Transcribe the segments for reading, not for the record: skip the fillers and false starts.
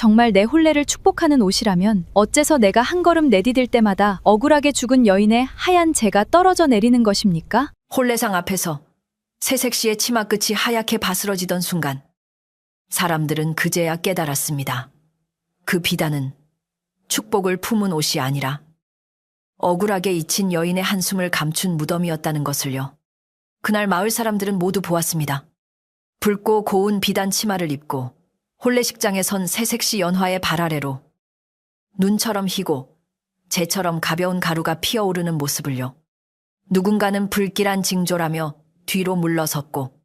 정말 내 혼례를 축복하는 옷이라면 어째서 내가 한 걸음 내디딜 때마다 억울하게 죽은 여인의 하얀 재가 떨어져 내리는 것입니까? 혼례상 앞에서 새색 씨의 치마 끝이 하얗게 바스러지던 순간 사람들은 그제야 깨달았습니다. 그 비단은 축복을 품은 옷이 아니라 억울하게 잊힌 여인의 한숨을 감춘 무덤이었다는 것을요. 그날 마을 사람들은 모두 보았습니다. 붉고 고운 비단 치마를 입고 혼례식장에 선 새색시 연화의 발 아래로 눈처럼 희고 재처럼 가벼운 가루가 피어오르는 모습을요. 누군가는 불길한 징조라며 뒤로 물러섰고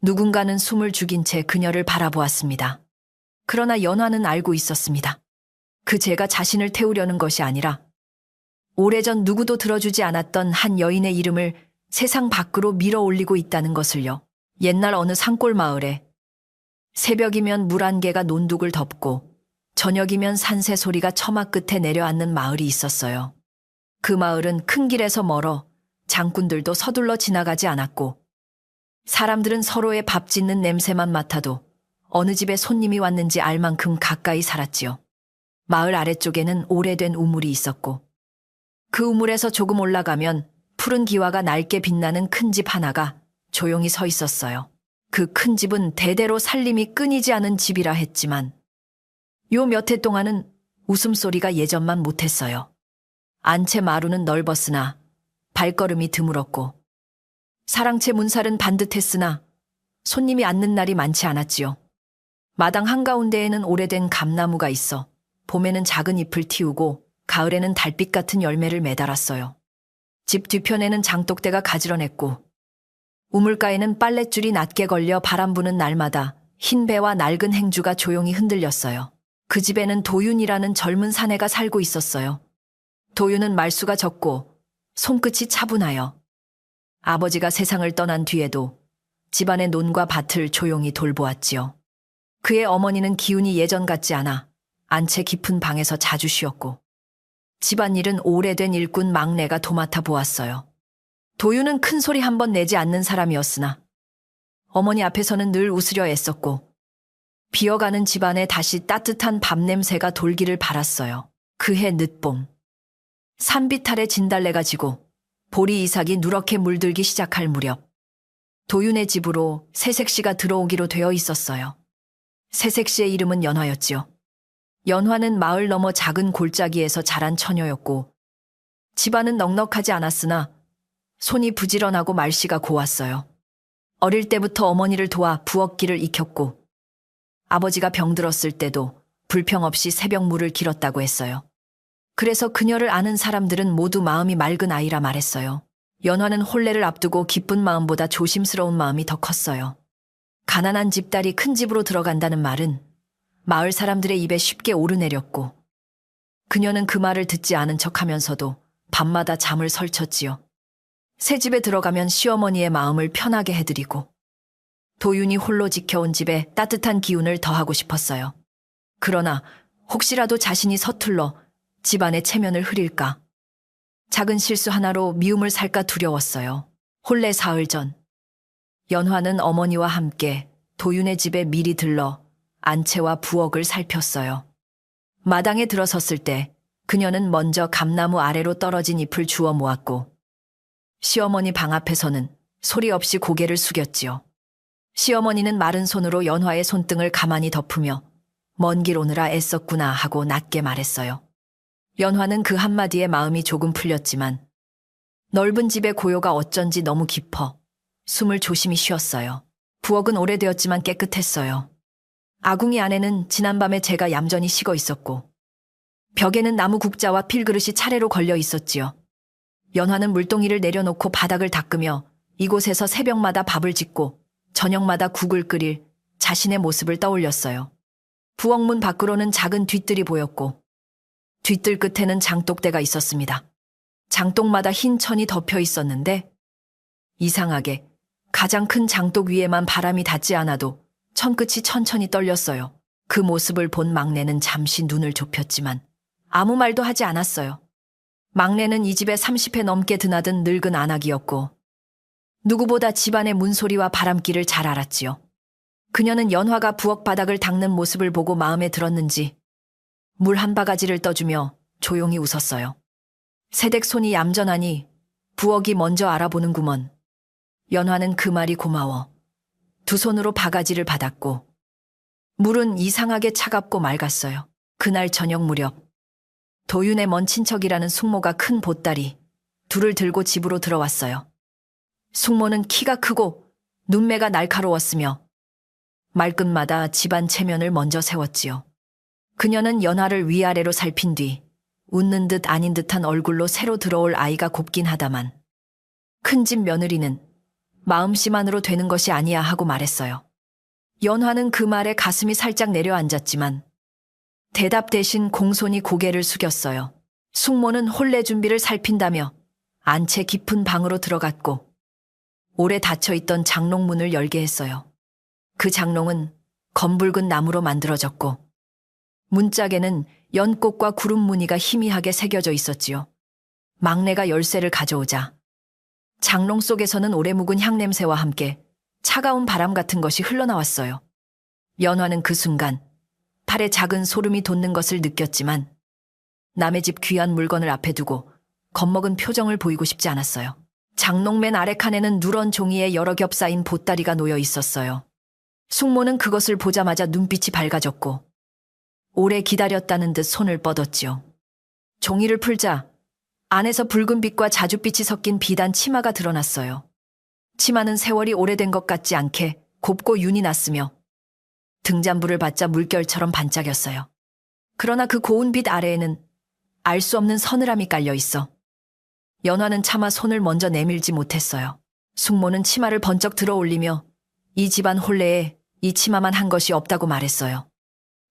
누군가는 숨을 죽인 채 그녀를 바라보았습니다. 그러나 연화는 알고 있었습니다. 그 죄가 자신을 태우려는 것이 아니라 오래전 누구도 들어주지 않았던 한 여인의 이름을 세상 밖으로 밀어 올리고 있다는 것을요. 옛날 어느 산골 마을에 새벽이면 물 한 개가 논둑을 덮고 저녁이면 산새 소리가 처마 끝에 내려앉는 마을이 있었어요. 그 마을은 큰 길에서 멀어 장꾼들도 서둘러 지나가지 않았고 사람들은 서로의 밥 짓는 냄새만 맡아도 어느 집에 손님이 왔는지 알 만큼 가까이 살았지요. 마을 아래쪽에는 오래된 우물이 있었고 그 우물에서 조금 올라가면 푸른 기와가 낡게 빛나는 큰 집 하나가 조용히 서 있었어요. 그 큰 집은 대대로 살림이 끊이지 않은 집이라 했지만 요 몇 해 동안은 웃음소리가 예전만 못했어요. 안채 마루는 넓었으나 발걸음이 드물었고 사랑채 문살은 반듯했으나 손님이 앉는 날이 많지 않았지요. 마당 한가운데에는 오래된 감나무가 있어 봄에는 작은 잎을 틔우고 가을에는 달빛 같은 열매를 매달았어요. 집 뒤편에는 장독대가 가지런했고 우물가에는 빨랫줄이 낮게 걸려 바람 부는 날마다 흰 배와 낡은 행주가 조용히 흔들렸어요. 그 집에는 도윤이라는 젊은 사내가 살고 있었어요. 도윤은 말수가 적고 손끝이 차분하여 아버지가 세상을 떠난 뒤에도 집안의 논과 밭을 조용히 돌보았지요. 그의 어머니는 기운이 예전 같지 않아 안채 깊은 방에서 자주 쉬었고 집안일은 오래된 일꾼 막내가 도맡아 보았어요. 도윤은 큰 소리 한 번 내지 않는 사람이었으나 어머니 앞에서는 늘 웃으려 애썼고 비어가는 집안에 다시 따뜻한 밥 냄새가 돌기를 바랐어요. 그해 늦봄 산빛 아래 진달래가 지고 보리 이삭이 누렇게 물들기 시작할 무렵 도윤의 집으로 새색시가 들어오기로 되어 있었어요. 새색시의 이름은 연화였지요. 연화는 마을 너머 작은 골짜기에서 자란 처녀였고 집안은 넉넉하지 않았으나 손이 부지런하고 말씨가 고왔어요. 어릴 때부터 어머니를 도와 부엌길을 익혔고 아버지가 병들었을 때도 불평 없이 새벽물을 길었다고 했어요. 그래서 그녀를 아는 사람들은 모두 마음이 맑은 아이라 말했어요. 연화는 혼례를 앞두고 기쁜 마음보다 조심스러운 마음이 더 컸어요. 가난한 집딸이 큰 집으로 들어간다는 말은 마을 사람들의 입에 쉽게 오르내렸고 그녀는 그 말을 듣지 않은 척하면서도 밤마다 잠을 설쳤지요. 새 집에 들어가면 시어머니의 마음을 편하게 해드리고 도윤이 홀로 지켜온 집에 따뜻한 기운을 더하고 싶었어요. 그러나 혹시라도 자신이 서툴러 집안의 체면을 흐릴까 작은 실수 하나로 미움을 살까 두려웠어요. 혼례 사흘 전 연화는 어머니와 함께 도윤의 집에 미리 들러 안채와 부엌을 살폈어요. 마당에 들어섰을 때 그녀는 먼저 감나무 아래로 떨어진 잎을 주워 모았고 시어머니 방 앞에서는 소리 없이 고개를 숙였지요. 시어머니는 마른 손으로 연화의 손등을 가만히 덮으며 먼 길 오느라 애썼구나 하고 낮게 말했어요. 연화는 그 한마디에 마음이 조금 풀렸지만 넓은 집의 고요가 어쩐지 너무 깊어 숨을 조심히 쉬었어요. 부엌은 오래되었지만 깨끗했어요. 아궁이 안에는 지난밤에 재가 얌전히 식어 있었고 벽에는 나무 국자와 필그릇이 차례로 걸려 있었지요. 연화는 물동이를 내려놓고 바닥을 닦으며 이곳에서 새벽마다 밥을 짓고 저녁마다 국을 끓일 자신의 모습을 떠올렸어요. 부엌문 밖으로는 작은 뒤뜰이 보였고 뒤뜰 끝에는 장독대가 있었습니다. 장독마다 흰 천이 덮여 있었는데 이상하게 가장 큰 장독 위에만 바람이 닿지 않아도 천끝이 천천히 떨렸어요. 그 모습을 본 막내는 잠시 눈을 좁혔지만 아무 말도 하지 않았어요. 막내는 이 집에 30회 넘게 드나든 늙은 안악이었고 누구보다 집안의 문소리와 바람길을 잘 알았지요. 그녀는 연화가 부엌 바닥을 닦는 모습을 보고 마음에 들었는지 물 한 바가지를 떠주며 조용히 웃었어요. 새댁 손이 얌전하니 부엌이 먼저 알아보는구먼. 연화는 그 말이 고마워. 두 손으로 바가지를 받았고 물은 이상하게 차갑고 맑았어요. 그날 저녁 무렵 도윤의 먼 친척이라는 숙모가 큰 보따리 둘을 들고 집으로 들어왔어요. 숙모는 키가 크고 눈매가 날카로웠으며 말끝마다 집안 체면을 먼저 세웠지요. 그녀는 연화를 위아래로 살핀 뒤 웃는 듯 아닌 듯한 얼굴로 새로 들어올 아이가 곱긴 하다만 큰 집 며느리는 마음씨만으로 되는 것이 아니야 하고 말했어요. 연화는 그 말에 가슴이 살짝 내려앉았지만 대답 대신 공손히 고개를 숙였어요. 숙모는 혼례 준비를 살핀다며 안채 깊은 방으로 들어갔고 오래 닫혀있던 장롱문을 열게 했어요. 그 장롱은 검붉은 나무로 만들어졌고 문짝에는 연꽃과 구름 무늬가 희미하게 새겨져 있었지요. 막내가 열쇠를 가져오자 장롱 속에서는 오래 묵은 향냄새와 함께 차가운 바람 같은 것이 흘러나왔어요. 연화는 그 순간 팔에 작은 소름이 돋는 것을 느꼈지만 남의 집 귀한 물건을 앞에 두고 겁먹은 표정을 보이고 싶지 않았어요. 장롱 맨 아래 칸에는 누런 종이에 여러 겹 쌓인 보따리가 놓여 있었어요. 숙모는 그것을 보자마자 눈빛이 밝아졌고 오래 기다렸다는 듯 손을 뻗었지요. 종이를 풀자 안에서 붉은 빛과 자줏빛이 섞인 비단 치마가 드러났어요. 치마는 세월이 오래된 것 같지 않게 곱고 윤이 났으며 등잔불을 받자 물결처럼 반짝였어요. 그러나 그 고운 빛 아래에는 알 수 없는 서늘함이 깔려 있어 연화는 차마 손을 먼저 내밀지 못했어요. 숙모는 치마를 번쩍 들어 올리며 이 집안 혼례에 이 치마만 한 것이 없다고 말했어요.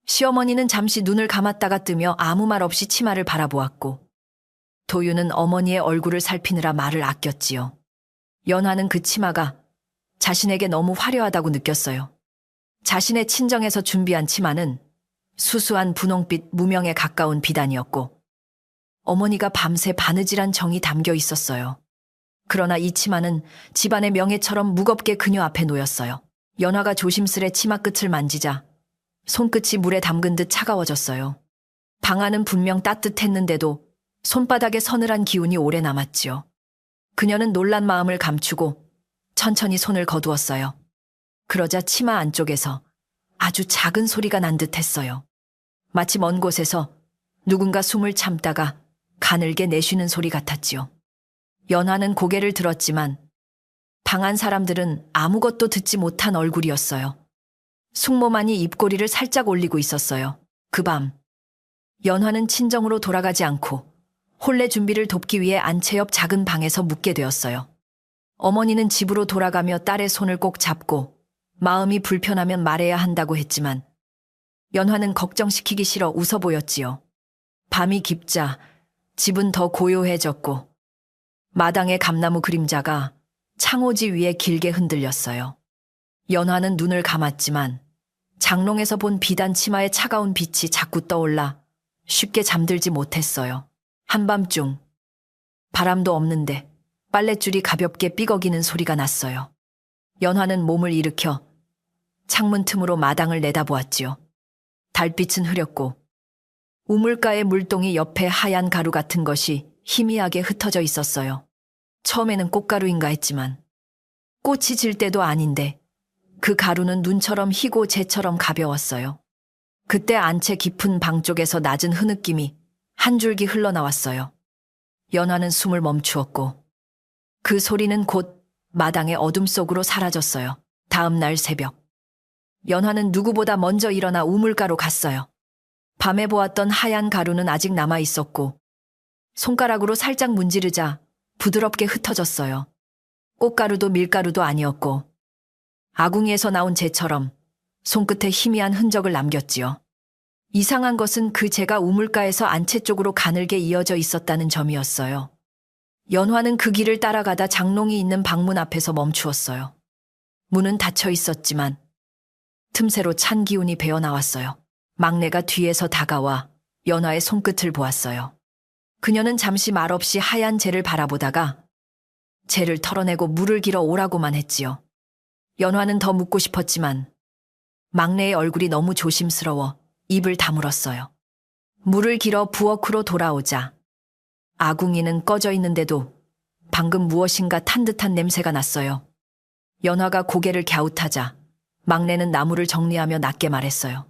시어머니는 잠시 눈을 감았다가 뜨며 아무 말 없이 치마를 바라보았고 도윤은 어머니의 얼굴을 살피느라 말을 아꼈지요. 연화는 그 치마가 자신에게 너무 화려하다고 느꼈어요. 자신의 친정에서 준비한 치마는 수수한 분홍빛 무명에 가까운 비단이었고 어머니가 밤새 바느질한 정이 담겨 있었어요. 그러나 이 치마는 집안의 명예처럼 무겁게 그녀 앞에 놓였어요. 연화가 조심스레 치마 끝을 만지자 손끝이 물에 담근 듯 차가워졌어요. 방 안은 분명 따뜻했는데도 손바닥에 서늘한 기운이 오래 남았지요. 그녀는 놀란 마음을 감추고 천천히 손을 거두었어요. 그러자 치마 안쪽에서 아주 작은 소리가 난 듯 했어요. 마치 먼 곳에서 누군가 숨을 참다가 가늘게 내쉬는 소리 같았지요. 연화는 고개를 들었지만 방 안 사람들은 아무것도 듣지 못한 얼굴이었어요. 숙모만이 입꼬리를 살짝 올리고 있었어요. 그 밤 연화는 친정으로 돌아가지 않고 혼례 준비를 돕기 위해 안채 옆 작은 방에서 묵게 되었어요. 어머니는 집으로 돌아가며 딸의 손을 꼭 잡고 마음이 불편하면 말해야 한다고 했지만 연화는 걱정시키기 싫어 웃어 보였지요. 밤이 깊자 집은 더 고요해졌고 마당의 감나무 그림자가 창호지 위에 길게 흔들렸어요. 연화는 눈을 감았지만 장롱에서 본 비단 치마의 차가운 빛이 자꾸 떠올라 쉽게 잠들지 못했어요. 한밤중 바람도 없는데 빨랫줄이 가볍게 삐걱이는 소리가 났어요. 연화는 몸을 일으켜 창문 틈으로 마당을 내다보았지요. 달빛은 흐렸고 우물가의 물동이 옆에 하얀 가루 같은 것이 희미하게 흩어져 있었어요. 처음에는 꽃가루인가 했지만 꽃이 질 때도 아닌데 그 가루는 눈처럼 희고 재처럼 가벼웠어요. 그때 안채 깊은 방 쪽에서 낮은 흐느낌이 한 줄기 흘러나왔어요. 연화는 숨을 멈추었고 그 소리는 곧 마당의 어둠 속으로 사라졌어요. 다음 날 새벽 연화는 누구보다 먼저 일어나 우물가로 갔어요. 밤에 보았던 하얀 가루는 아직 남아 있었고 손가락으로 살짝 문지르자 부드럽게 흩어졌어요. 꽃가루도 밀가루도 아니었고 아궁이에서 나온 재처럼 손끝에 희미한 흔적을 남겼지요. 이상한 것은 그 재가 우물가에서 안채 쪽으로 가늘게 이어져 있었다는 점이었어요. 연화는 그 길을 따라가다 장롱이 있는 방문 앞에서 멈추었어요. 문은 닫혀 있었지만 틈새로 찬 기운이 배어나왔어요. 막내가 뒤에서 다가와 연화의 손끝을 보았어요. 그녀는 잠시 말없이 하얀 재를 바라보다가 재를 털어내고 물을 길어 오라고만 했지요. 연화는 더 묻고 싶었지만 막내의 얼굴이 너무 조심스러워 입을 다물었어요. 물을 길어 부엌으로 돌아오자 아궁이는 꺼져 있는데도 방금 무엇인가 탄 듯한 냄새가 났어요. 연화가 고개를 갸웃하자 막내는 나무를 정리하며 낮게 말했어요.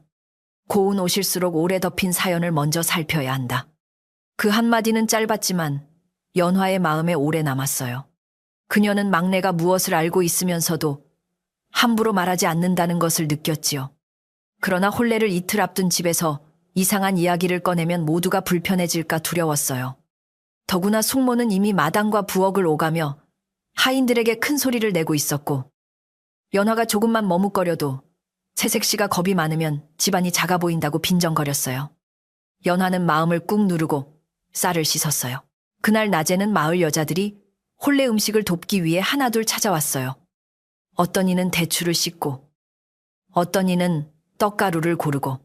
고운 옷일수록 오래 덮인 사연을 먼저 살펴야 한다. 그 한마디는 짧았지만 연화의 마음에 오래 남았어요. 그녀는 막내가 무엇을 알고 있으면서도 함부로 말하지 않는다는 것을 느꼈지요. 그러나 혼례를 이틀 앞둔 집에서 이상한 이야기를 꺼내면 모두가 불편해질까 두려웠어요. 더구나 숙모는 이미 마당과 부엌을 오가며 하인들에게 큰 소리를 내고 있었고 연화가 조금만 머뭇거려도 새색 씨가 겁이 많으면 집안이 작아 보인다고 빈정거렸어요. 연화는 마음을 꾹 누르고 쌀을 씻었어요. 그날 낮에는 마을 여자들이 혼례 음식을 돕기 위해 하나둘 찾아왔어요. 어떤 이는 대추를 씻고 어떤 이는 떡가루를 고르고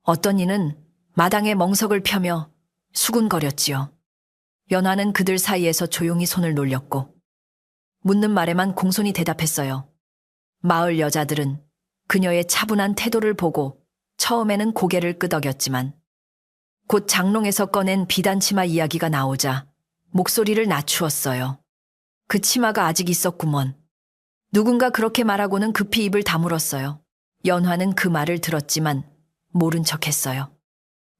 어떤 이는 마당에 멍석을 펴며 수군거렸지요. 연화는 그들 사이에서 조용히 손을 놀렸고 묻는 말에만 공손히 대답했어요. 마을 여자들은 그녀의 차분한 태도를 보고 처음에는 고개를 끄덕였지만 곧 장롱에서 꺼낸 비단 치마 이야기가 나오자 목소리를 낮추었어요. 그 치마가 아직 있었구먼. 누군가 그렇게 말하고는 급히 입을 다물었어요. 연화는 그 말을 들었지만 모른 척했어요.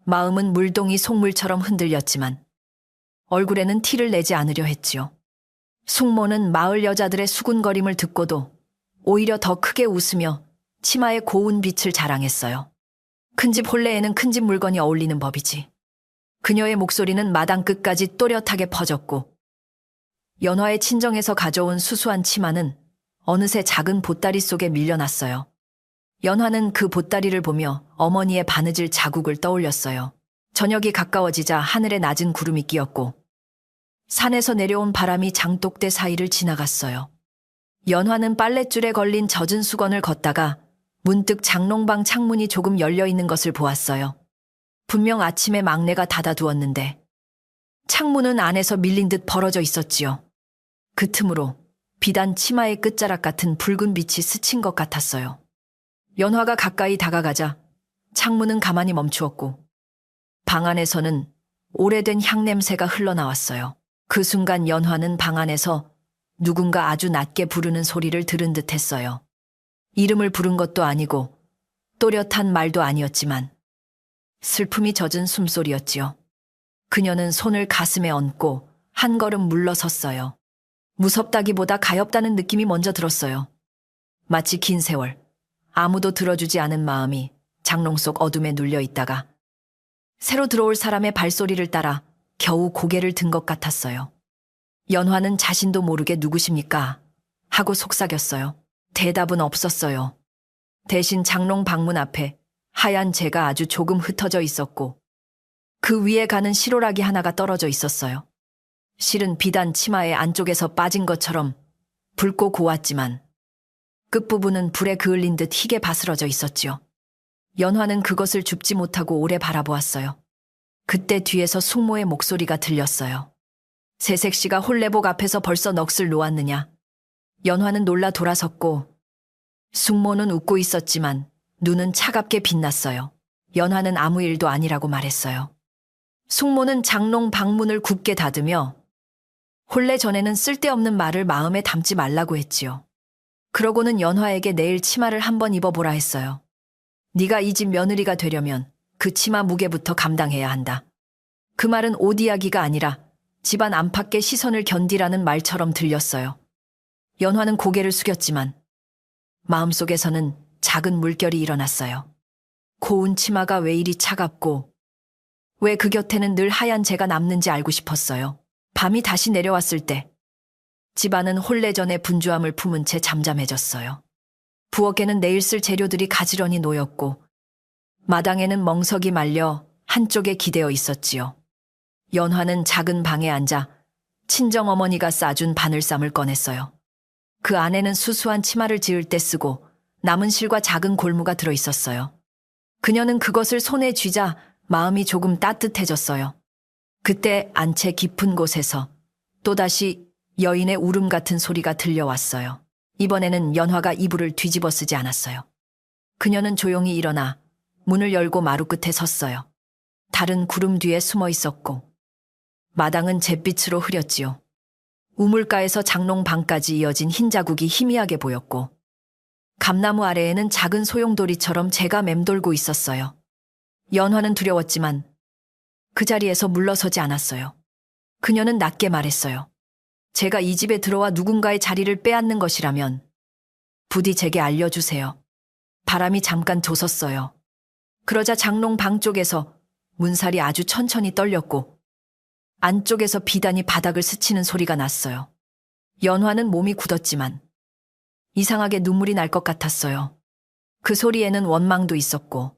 마음은 물동이 속물처럼 흔들렸지만 얼굴에는 티를 내지 않으려 했지요. 숙모는 마을 여자들의 수군거림을 듣고도 오히려 더 크게 웃으며 치마의 고운 빛을 자랑했어요. 큰집 혼례에는 큰집 물건이 어울리는 법이지. 그녀의 목소리는 마당 끝까지 또렷하게 퍼졌고 연화의 친정에서 가져온 수수한 치마는 어느새 작은 보따리 속에 밀려났어요. 연화는 그 보따리를 보며 어머니의 바느질 자국을 떠올렸어요. 저녁이 가까워지자 하늘에 낮은 구름이 끼었고 산에서 내려온 바람이 장독대 사이를 지나갔어요. 연화는 빨랫줄에 걸린 젖은 수건을 걷다가 문득 장롱방 창문이 조금 열려있는 것을 보았어요. 분명 아침에 막내가 닫아두었는데 창문은 안에서 밀린 듯 벌어져 있었지요. 그 틈으로 비단 치마의 끝자락 같은 붉은 빛이 스친 것 같았어요. 연화가 가까이 다가가자 창문은 가만히 멈추었고 방 안에서는 오래된 향냄새가 흘러나왔어요. 그 순간 연화는 방 안에서 누군가 아주 낮게 부르는 소리를 들은 듯 했어요. 이름을 부른 것도 아니고 또렷한 말도 아니었지만 슬픔이 젖은 숨소리였지요. 그녀는 손을 가슴에 얹고 한 걸음 물러섰어요. 무섭다기보다 가엾다는 느낌이 먼저 들었어요. 마치 긴 세월 아무도 들어주지 않은 마음이 장롱 속 어둠에 눌려 있다가 새로 들어올 사람의 발소리를 따라 겨우 고개를 든 것 같았어요. 연화는 자신도 모르게 누구십니까? 하고 속삭였어요. 대답은 없었어요. 대신 장롱 방문 앞에 하얀 재가 아주 조금 흩어져 있었고 그 위에 가는 실오라기 하나가 떨어져 있었어요. 실은 비단 치마의 안쪽에서 빠진 것처럼 붉고 고왔지만 끝부분은 불에 그을린 듯 희게 바스러져 있었지요. 연화는 그것을 줍지 못하고 오래 바라보았어요. 그때 뒤에서 숙모의 목소리가 들렸어요. 새색 씨가 혼례복 앞에서 벌써 넋을 놓았느냐. 연화는 놀라 돌아섰고 숙모는 웃고 있었지만 눈은 차갑게 빛났어요. 연화는 아무 일도 아니라고 말했어요. 숙모는 장롱 방문을 굳게 닫으며 혼례 전에는 쓸데없는 말을 마음에 담지 말라고 했지요. 그러고는 연화에게 내일 치마를 한번 입어보라 했어요. 네가 이 집 며느리가 되려면 그 치마 무게부터 감당해야 한다. 그 말은 옷 이야기가 아니라 집안 안팎의 시선을 견디라는 말처럼 들렸어요. 연화는 고개를 숙였지만 마음속에서는 작은 물결이 일어났어요. 고운 치마가 왜 이리 차갑고 왜 그 곁에는 늘 하얀 재가 남는지 알고 싶었어요. 밤이 다시 내려왔을 때 집안은 혼례 전의 분주함을 품은 채 잠잠해졌어요. 부엌에는 내일 쓸 재료들이 가지런히 놓였고 마당에는 멍석이 말려 한쪽에 기대어 있었지요. 연화는 작은 방에 앉아 친정어머니가 싸준 바늘쌈을 꺼냈어요. 그 안에는 수수한 치마를 지을 때 쓰고 남은 실과 작은 골무가 들어있었어요. 그녀는 그것을 손에 쥐자 마음이 조금 따뜻해졌어요. 그때 안채 깊은 곳에서 또다시 여인의 울음 같은 소리가 들려왔어요. 이번에는 연화가 이불을 뒤집어 쓰지 않았어요. 그녀는 조용히 일어나 문을 열고 마루 끝에 섰어요. 달은 구름 뒤에 숨어 있었고 마당은 잿빛으로 흐렸지요. 우물가에서 장롱방까지 이어진 흰 자국이 희미하게 보였고 감나무 아래에는 작은 소용돌이처럼 재가 맴돌고 있었어요. 연화는 두려웠지만 그 자리에서 물러서지 않았어요. 그녀는 낮게 말했어요. 제가 이 집에 들어와 누군가의 자리를 빼앗는 것이라면 부디 제게 알려주세요. 바람이 잠깐 돋았어요. 그러자 장롱방 쪽에서 문살이 아주 천천히 떨렸고 안쪽에서 비단이 바닥을 스치는 소리가 났어요. 연화는 몸이 굳었지만 이상하게 눈물이 날 것 같았어요. 그 소리에는 원망도 있었고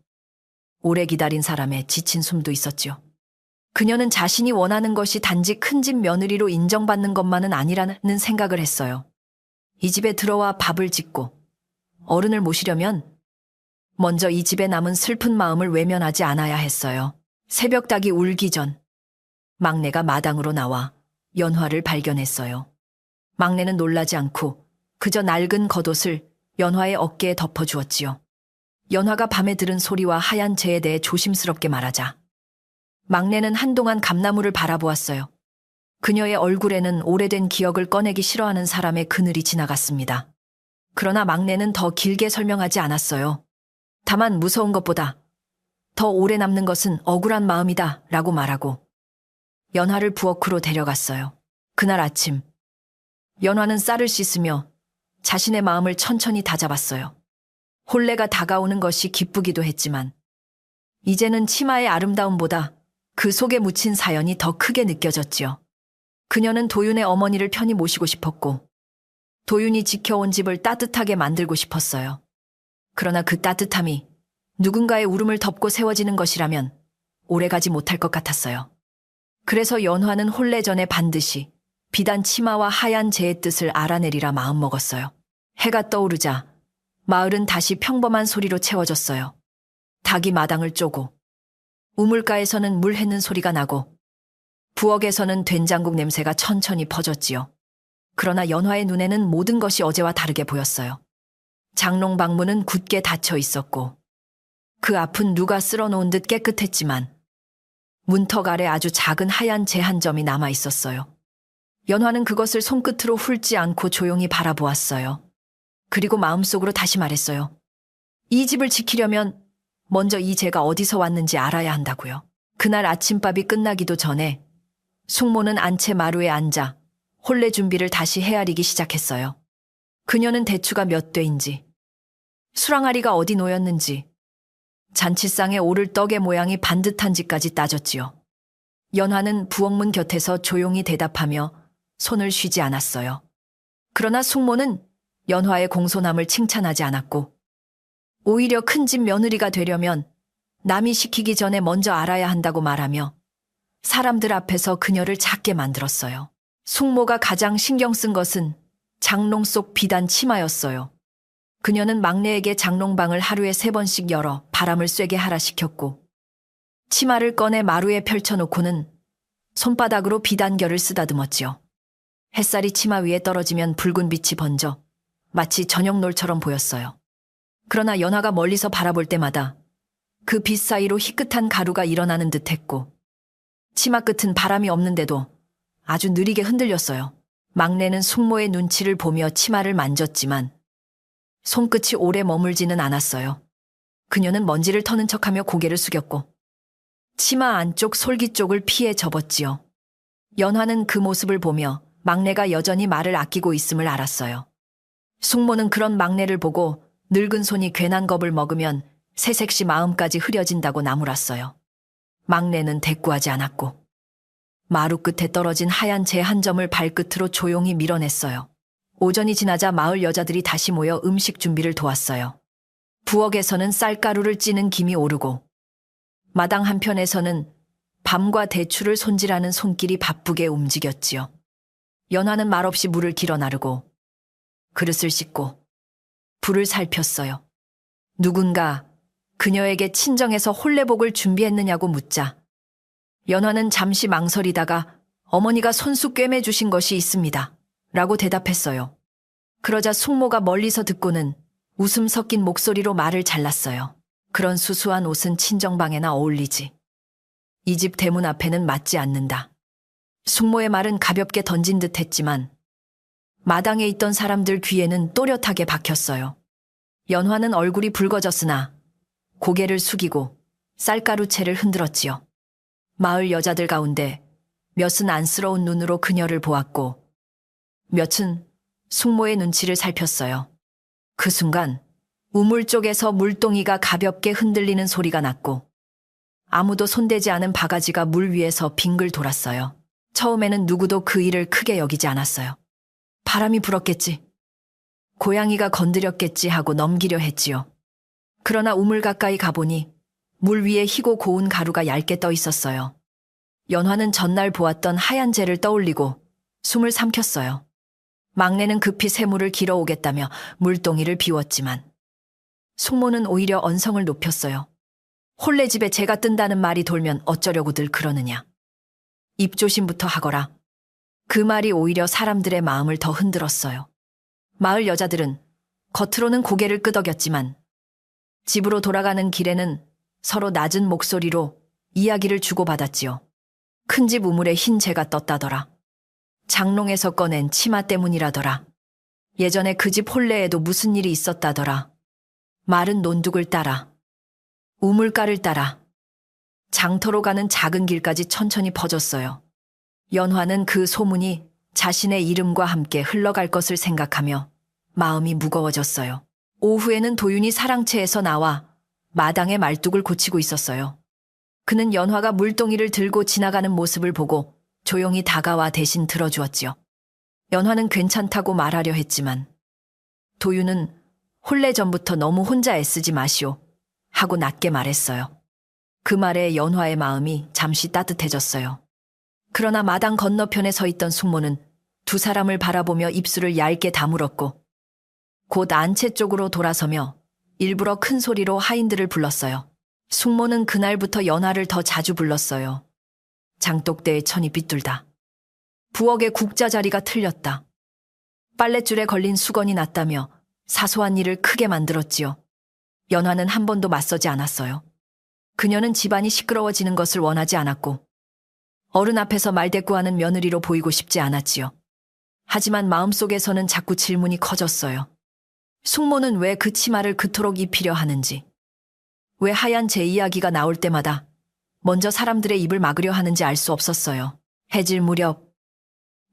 오래 기다린 사람의 지친 숨도 있었지요. 그녀는 자신이 원하는 것이 단지 큰 집 며느리로 인정받는 것만은 아니라는 생각을 했어요. 이 집에 들어와 밥을 짓고 어른을 모시려면 먼저 이 집에 남은 슬픈 마음을 외면하지 않아야 했어요. 새벽 닭이 울기 전 막내가 마당으로 나와 연화를 발견했어요. 막내는 놀라지 않고 그저 낡은 겉옷을 연화의 어깨에 덮어주었지요. 연화가 밤에 들은 소리와 하얀 재에 대해 조심스럽게 말하자 막내는 한동안 감나무를 바라보았어요. 그녀의 얼굴에는 오래된 기억을 꺼내기 싫어하는 사람의 그늘이 지나갔습니다. 그러나 막내는 더 길게 설명하지 않았어요. 다만 무서운 것보다 더 오래 남는 것은 억울한 마음이다 라고 말하고 연화를 부엌으로 데려갔어요. 그날 아침 연화는 쌀을 씻으며 자신의 마음을 천천히 다잡았어요. 혼례가 다가오는 것이 기쁘기도 했지만 이제는 치마의 아름다움보다 그 속에 묻힌 사연이 더 크게 느껴졌지요. 그녀는 도윤의 어머니를 편히 모시고 싶었고 도윤이 지켜온 집을 따뜻하게 만들고 싶었어요. 그러나 그 따뜻함이 누군가의 울음을 덮고 세워지는 것이라면 오래가지 못할 것 같았어요. 그래서 연화는 혼례 전에 반드시 비단 치마와 하얀 재의 뜻을 알아내리라 마음먹었어요. 해가 떠오르자 마을은 다시 평범한 소리로 채워졌어요. 닭이 마당을 쪼고 우물가에서는 물 핥는 소리가 나고 부엌에서는 된장국 냄새가 천천히 퍼졌지요. 그러나 연화의 눈에는 모든 것이 어제와 다르게 보였어요. 장롱방 문은 굳게 닫혀 있었고 그 앞은 누가 쓸어놓은 듯 깨끗했지만 문턱 아래 아주 작은 하얀 재 한 점이 남아 있었어요. 연화는 그것을 손끝으로 훑지 않고 조용히 바라보았어요. 그리고 마음속으로 다시 말했어요. 이 집을 지키려면 먼저 이 재가 어디서 왔는지 알아야 한다고요. 그날 아침밥이 끝나기도 전에 숙모는 안채 마루에 앉아 혼례 준비를 다시 헤아리기 시작했어요. 그녀는 대추가 몇 대인지, 수랑아리가 어디 놓였는지, 잔치상에 오를 떡의 모양이 반듯한지까지 따졌지요. 연화는 부엌문 곁에서 조용히 대답하며 손을 쉬지 않았어요. 그러나 숙모는 연화의 공손함을 칭찬하지 않았고 오히려 큰 집 며느리가 되려면 남이 시키기 전에 먼저 알아야 한다고 말하며 사람들 앞에서 그녀를 작게 만들었어요. 숙모가 가장 신경 쓴 것은 장롱 속 비단 치마였어요. 그녀는 막내에게 장롱방을 하루에 3번씩 열어 바람을 쐬게 하라 시켰고 치마를 꺼내 마루에 펼쳐놓고는 손바닥으로 비단결을 쓰다듬었지요. 햇살이 치마 위에 떨어지면 붉은 빛이 번져 마치 저녁놀처럼 보였어요. 그러나 연화가 멀리서 바라볼 때마다 그 빛 사이로 희끗한 가루가 일어나는 듯했고 치마 끝은 바람이 없는데도 아주 느리게 흔들렸어요. 막내는 숙모의 눈치를 보며 치마를 만졌지만 손끝이 오래 머물지는 않았어요. 그녀는 먼지를 터는 척하며 고개를 숙였고 치마 안쪽 솔기 쪽을 피해 접었지요. 연화는 그 모습을 보며 막내가 여전히 말을 아끼고 있음을 알았어요. 숙모는 그런 막내를 보고 늙은 손이 괜한 겁을 먹으면 새색시 마음까지 흐려진다고 나무랐어요. 막내는 대꾸하지 않았고 마루 끝에 떨어진 하얀 재 한 점을 발끝으로 조용히 밀어냈어요. 오전이 지나자 마을 여자들이 다시 모여 음식 준비를 도왔어요. 부엌에서는 쌀가루를 찌는 김이 오르고 마당 한편에서는 밤과 대추를 손질하는 손길이 바쁘게 움직였지요. 연화는 말없이 물을 길어 나르고 그릇을 씻고 불을 살폈어요. 누군가 그녀에게 친정에서 혼례복을 준비했느냐고 묻자 연화는 잠시 망설이다가 어머니가 손수 꿰매주신 것이 있습니다 라고 대답했어요. 그러자 숙모가 멀리서 듣고는 웃음 섞인 목소리로 말을 잘랐어요. 그런 수수한 옷은 친정방에나 어울리지. 이 집 대문 앞에는 맞지 않는다. 숙모의 말은 가볍게 던진 듯 했지만 마당에 있던 사람들 귀에는 또렷하게 박혔어요. 연화는 얼굴이 붉어졌으나 고개를 숙이고 쌀가루채를 흔들었지요. 마을 여자들 가운데 몇은 안쓰러운 눈으로 그녀를 보았고 몇은 숙모의 눈치를 살폈어요. 그 순간 우물 쪽에서 물동이가 가볍게 흔들리는 소리가 났고 아무도 손대지 않은 바가지가 물 위에서 빙글 돌았어요. 처음에는 누구도 그 일을 크게 여기지 않았어요. 바람이 불었겠지. 고양이가 건드렸겠지 하고 넘기려 했지요. 그러나 우물 가까이 가보니 물 위에 희고 고운 가루가 얇게 떠 있었어요. 연화는 전날 보았던 하얀 재를 떠올리고 숨을 삼켰어요. 막내는 급히 새물을 길어오겠다며 물동이를 비웠지만 숙모는 오히려 언성을 높였어요. 홀레 집에 재가 뜬다는 말이 돌면 어쩌려고들 그러느냐. 입조심부터 하거라. 그 말이 오히려 사람들의 마음을 더 흔들었어요. 마을 여자들은 겉으로는 고개를 끄덕였지만 집으로 돌아가는 길에는 서로 낮은 목소리로 이야기를 주고받았지요. 큰 집 우물에 흰 재가 떴다더라. 장롱에서 꺼낸 치마 때문이라더라. 예전에 그 집 홀레에도 무슨 일이 있었다더라. 마른 논둑을 따라, 우물가를 따라, 장터로 가는 작은 길까지 천천히 퍼졌어요. 연화는 그 소문이 자신의 이름과 함께 흘러갈 것을 생각하며 마음이 무거워졌어요. 오후에는 도윤이 사랑채에서 나와 마당에 말뚝을 고치고 있었어요. 그는 연화가 물동이를 들고 지나가는 모습을 보고 조용히 다가와 대신 들어주었지요. 연화는 괜찮다고 말하려 했지만 도윤은 혼례 전부터 너무 혼자 애쓰지 마시오 하고 낮게 말했어요. 그 말에 연화의 마음이 잠시 따뜻해졌어요. 그러나 마당 건너편에 서 있던 숙모는 두 사람을 바라보며 입술을 얇게 다물었고 곧 안채 쪽으로 돌아서며 일부러 큰 소리로 하인들을 불렀어요. 숙모는 그날부터 연화를 더 자주 불렀어요. 장독대의 천이 삐뚤다. 부엌의 국자 자리가 틀렸다. 빨랫줄에 걸린 수건이 났다며 사소한 일을 크게 만들었지요. 연화는 한 번도 맞서지 않았어요. 그녀는 집안이 시끄러워지는 것을 원하지 않았고 어른 앞에서 말대꾸하는 며느리로 보이고 싶지 않았지요. 하지만 마음속에서는 자꾸 질문이 커졌어요. 숙모는 왜 그 치마를 그토록 입히려 하는지, 왜 하얀 제 이야기가 나올 때마다 먼저 사람들의 입을 막으려 하는지 알 수 없었어요. 해질 무렵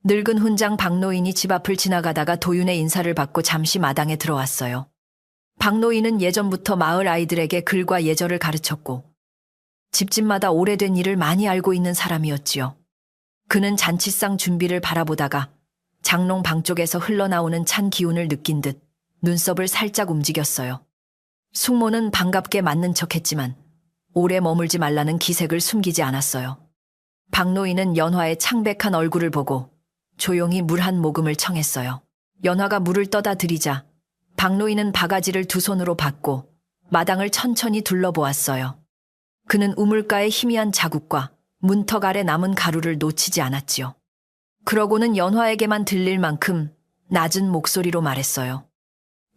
늙은 훈장 박노인이 집 앞을 지나가다가 도윤의 인사를 받고 잠시 마당에 들어왔어요. 박노인은 예전부터 마을 아이들에게 글과 예절을 가르쳤고 집집마다 오래된 일을 많이 알고 있는 사람이었지요. 그는 잔치상 준비를 바라보다가 장롱 방 쪽에서 흘러나오는 찬 기운을 느낀 듯 눈썹을 살짝 움직였어요. 숙모는 반갑게 맞는 척했지만 오래 머물지 말라는 기색을 숨기지 않았어요. 박노인은 연화의 창백한 얼굴을 보고 조용히 물 한 모금을 청했어요. 연화가 물을 떠다 드리자 박노인은 바가지를 두 손으로 받고 마당을 천천히 둘러보았어요. 그는 우물가의 희미한 자국과 문턱 아래 남은 가루를 놓치지 않았지요. 그러고는 연화에게만 들릴 만큼 낮은 목소리로 말했어요.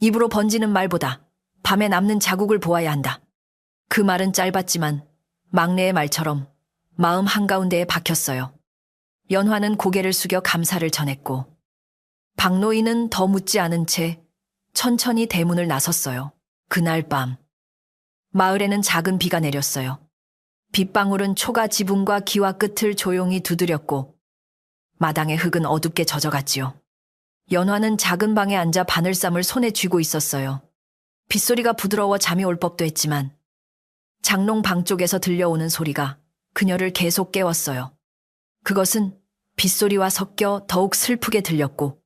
입으로 번지는 말보다 밤에 남는 자국을 보아야 한다. 그 말은 짧았지만 막내의 말처럼 마음 한가운데에 박혔어요. 연화는 고개를 숙여 감사를 전했고 박노인은 더 묻지 않은 채 천천히 대문을 나섰어요. 그날 밤 마을에는 작은 비가 내렸어요. 빗방울은 초가 지붕과 기와 끝을 조용히 두드렸고 마당의 흙은 어둡게 젖어갔지요. 연화는 작은 방에 앉아 바늘쌈을 손에 쥐고 있었어요. 빗소리가 부드러워 잠이 올 법도 했지만 장롱 방 쪽에서 들려오는 소리가 그녀를 계속 깨웠어요. 그것은 빗소리와 섞여 더욱 슬프게 들렸고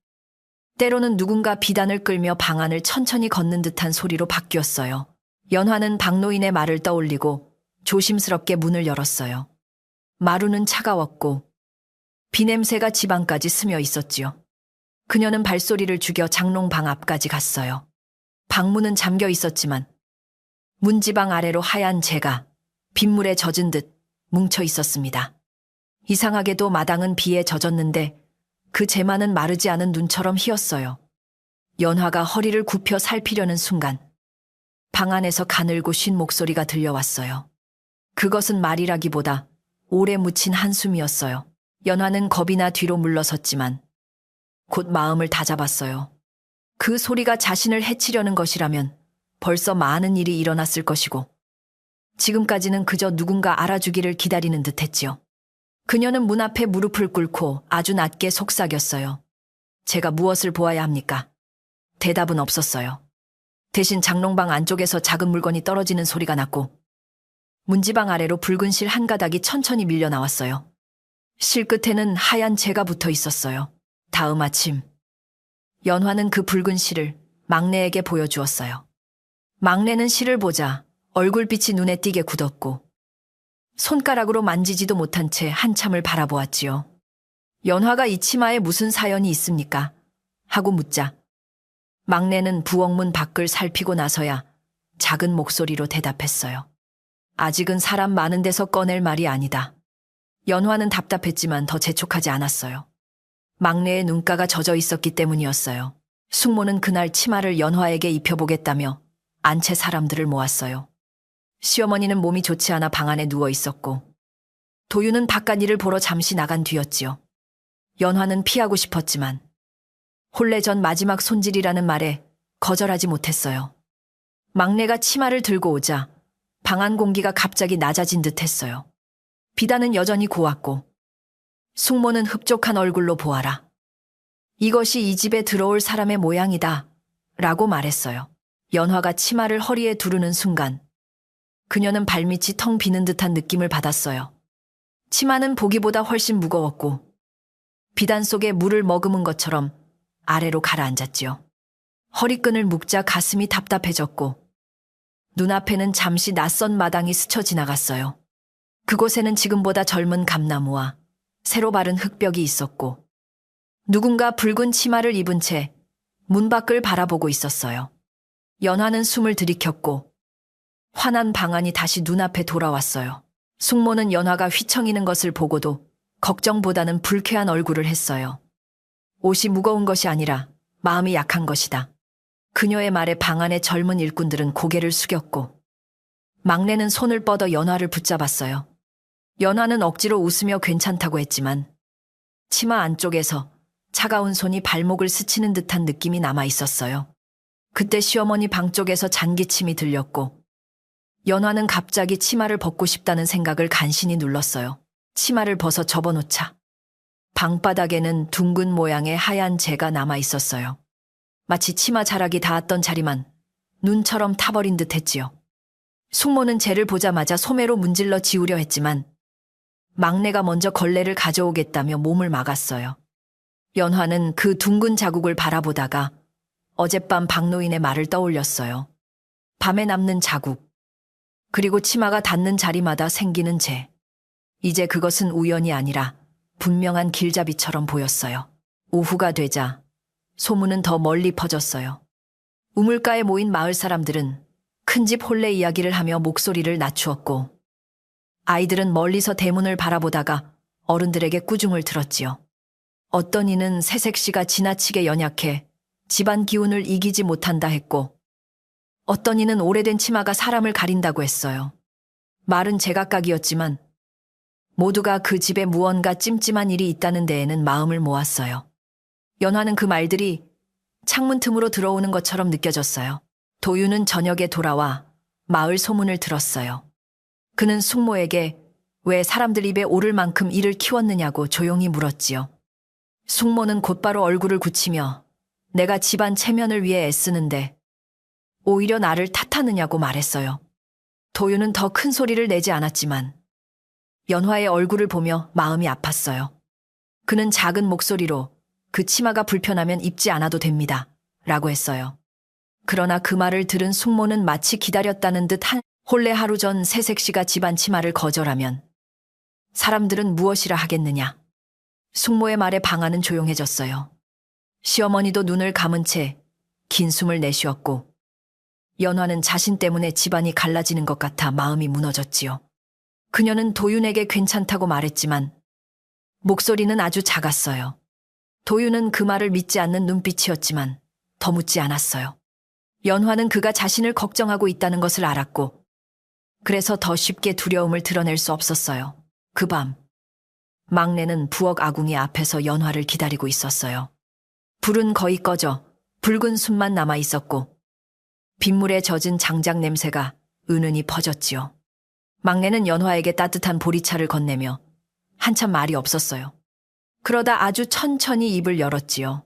때로는 누군가 비단을 끌며 방 안을 천천히 걷는 듯한 소리로 바뀌었어요. 연화는 박노인의 말을 떠올리고 조심스럽게 문을 열었어요. 마루는 차가웠고 비냄새가 집안까지 스며 있었지요. 그녀는 발소리를 죽여 장롱 방 앞까지 갔어요. 방문은 잠겨 있었지만 문지방 아래로 하얀 재가 빗물에 젖은 듯 뭉쳐 있었습니다. 이상하게도 마당은 비에 젖었는데 그 재만은 마르지 않은 눈처럼 희었어요. 연화가 허리를 굽혀 살피려는 순간 방 안에서 가늘고 쉰 목소리가 들려왔어요. 그것은 말이라기보다 오래 묻힌 한숨이었어요. 연화는 겁이 나 뒤로 물러섰지만 곧 마음을 다잡았어요. 그 소리가 자신을 해치려는 것이라면 벌써 많은 일이 일어났을 것이고 지금까지는 그저 누군가 알아주기를 기다리는 듯했지요. 그녀는 문 앞에 무릎을 꿇고 아주 낮게 속삭였어요. 제가 무엇을 보아야 합니까? 대답은 없었어요. 대신 장롱방 안쪽에서 작은 물건이 떨어지는 소리가 났고 문지방 아래로 붉은 실 한 가닥이 천천히 밀려 나왔어요. 실 끝에는 하얀 재가 붙어 있었어요. 다음 아침 연화는 그 붉은 실을 막내에게 보여주었어요. 막내는 실을 보자 얼굴빛이 눈에 띄게 굳었고 손가락으로 만지지도 못한 채 한참을 바라보았지요. 연화가 이 치마에 무슨 사연이 있습니까? 하고 묻자 막내는 부엌문 밖을 살피고 나서야 작은 목소리로 대답했어요. 아직은 사람 많은 데서 꺼낼 말이 아니다. 연화는 답답했지만 더 재촉하지 않았어요. 막내의 눈가가 젖어 있었기 때문이었어요. 숙모는 그날 치마를 연화에게 입혀보겠다며 안채 사람들을 모았어요. 시어머니는 몸이 좋지 않아 방 안에 누워 있었고 도유는 바깥 일을 보러 잠시 나간 뒤였지요. 연화는 피하고 싶었지만 혼례 전 마지막 손질이라는 말에 거절하지 못했어요. 막내가 치마를 들고 오자 방 안 공기가 갑자기 낮아진 듯 했어요. 비단은 여전히 고왔고 숙모는 흡족한 얼굴로 보아라. 이것이 이 집에 들어올 사람의 모양이다 라고 말했어요. 연화가 치마를 허리에 두르는 순간 그녀는 발밑이 텅 비는 듯한 느낌을 받았어요. 치마는 보기보다 훨씬 무거웠고 비단 속에 물을 머금은 것처럼 아래로 가라앉았지요. 허리끈을 묶자 가슴이 답답해졌고 눈앞에는 잠시 낯선 마당이 스쳐 지나갔어요. 그곳에는 지금보다 젊은 감나무와 새로 바른 흙벽이 있었고 누군가 붉은 치마를 입은 채 문 밖을 바라보고 있었어요. 연화는 숨을 들이켰고 환한 방안이 다시 눈앞에 돌아왔어요. 숙모는 연화가 휘청이는 것을 보고도 걱정보다는 불쾌한 얼굴을 했어요. 옷이 무거운 것이 아니라 마음이 약한 것이다. 그녀의 말에 방 안의 젊은 일꾼들은 고개를 숙였고 막내는 손을 뻗어 연화를 붙잡았어요. 연화는 억지로 웃으며 괜찮다고 했지만 치마 안쪽에서 차가운 손이 발목을 스치는 듯한 느낌이 남아 있었어요. 그때 시어머니 방 쪽에서 잔기침이 들렸고 연화는 갑자기 치마를 벗고 싶다는 생각을 간신히 눌렀어요. 치마를 벗어 접어놓자 방바닥에는 둥근 모양의 하얀 재가 남아 있었어요. 마치 치마 자락이 닿았던 자리만 눈처럼 타버린 듯 했지요. 숙모는 재를 보자마자 소매로 문질러 지우려 했지만 막내가 먼저 걸레를 가져오겠다며 몸을 막았어요. 연화는 그 둥근 자국을 바라보다가 어젯밤 박노인의 말을 떠올렸어요. 밤에 남는 자국, 그리고 치마가 닿는 자리마다 생기는 재. 이제 그것은 우연이 아니라 분명한 길잡이처럼 보였어요. 오후가 되자 소문은 더 멀리 퍼졌어요. 우물가에 모인 마을 사람들은 큰집 혼례 이야기를 하며 목소리를 낮추었고 아이들은 멀리서 대문을 바라보다가 어른들에게 꾸중을 들었지요. 어떤 이는 새색시가 지나치게 연약해 집안 기운을 이기지 못한다 했고 어떤 이는 오래된 치마가 사람을 가린다고 했어요. 말은 제각각이었지만 모두가 그 집에 무언가 찜찜한 일이 있다는 데에는 마음을 모았어요. 연화는 그 말들이 창문 틈으로 들어오는 것처럼 느껴졌어요. 도유는 저녁에 돌아와 마을 소문을 들었어요. 그는 숙모에게 왜 사람들 입에 오를 만큼 일을 키웠느냐고 조용히 물었지요. 숙모는 곧바로 얼굴을 굳히며 내가 집안 체면을 위해 애쓰는데 오히려 나를 탓하느냐고 말했어요. 도유는 더 큰 소리를 내지 않았지만 연화의 얼굴을 보며 마음이 아팠어요. 그는 작은 목소리로 그 치마가 불편하면 입지 않아도 됩니다. 라고 했어요. 그러나 그 말을 들은 숙모는 마치 기다렸다는 듯 혼례 하루 전 새색시가 집안 치마를 거절하면 사람들은 무엇이라 하겠느냐. 숙모의 말에 방 안은 조용해졌어요. 시어머니도 눈을 감은 채 긴 숨을 내쉬었고 연화는 자신 때문에 집안이 갈라지는 것 같아 마음이 무너졌지요. 그녀는 도윤에게 괜찮다고 말했지만 목소리는 아주 작았어요. 도윤은 그 말을 믿지 않는 눈빛이었지만 더 묻지 않았어요. 연화는 그가 자신을 걱정하고 있다는 것을 알았고, 그래서 더 쉽게 두려움을 드러낼 수 없었어요. 그 밤, 막내는 부엌 아궁이 앞에서 연화를 기다리고 있었어요. 불은 거의 꺼져 붉은 숯만 남아 있었고, 빗물에 젖은 장작 냄새가 은은히 퍼졌지요. 막내는 연화에게 따뜻한 보리차를 건네며 한참 말이 없었어요. 그러다 아주 천천히 입을 열었지요.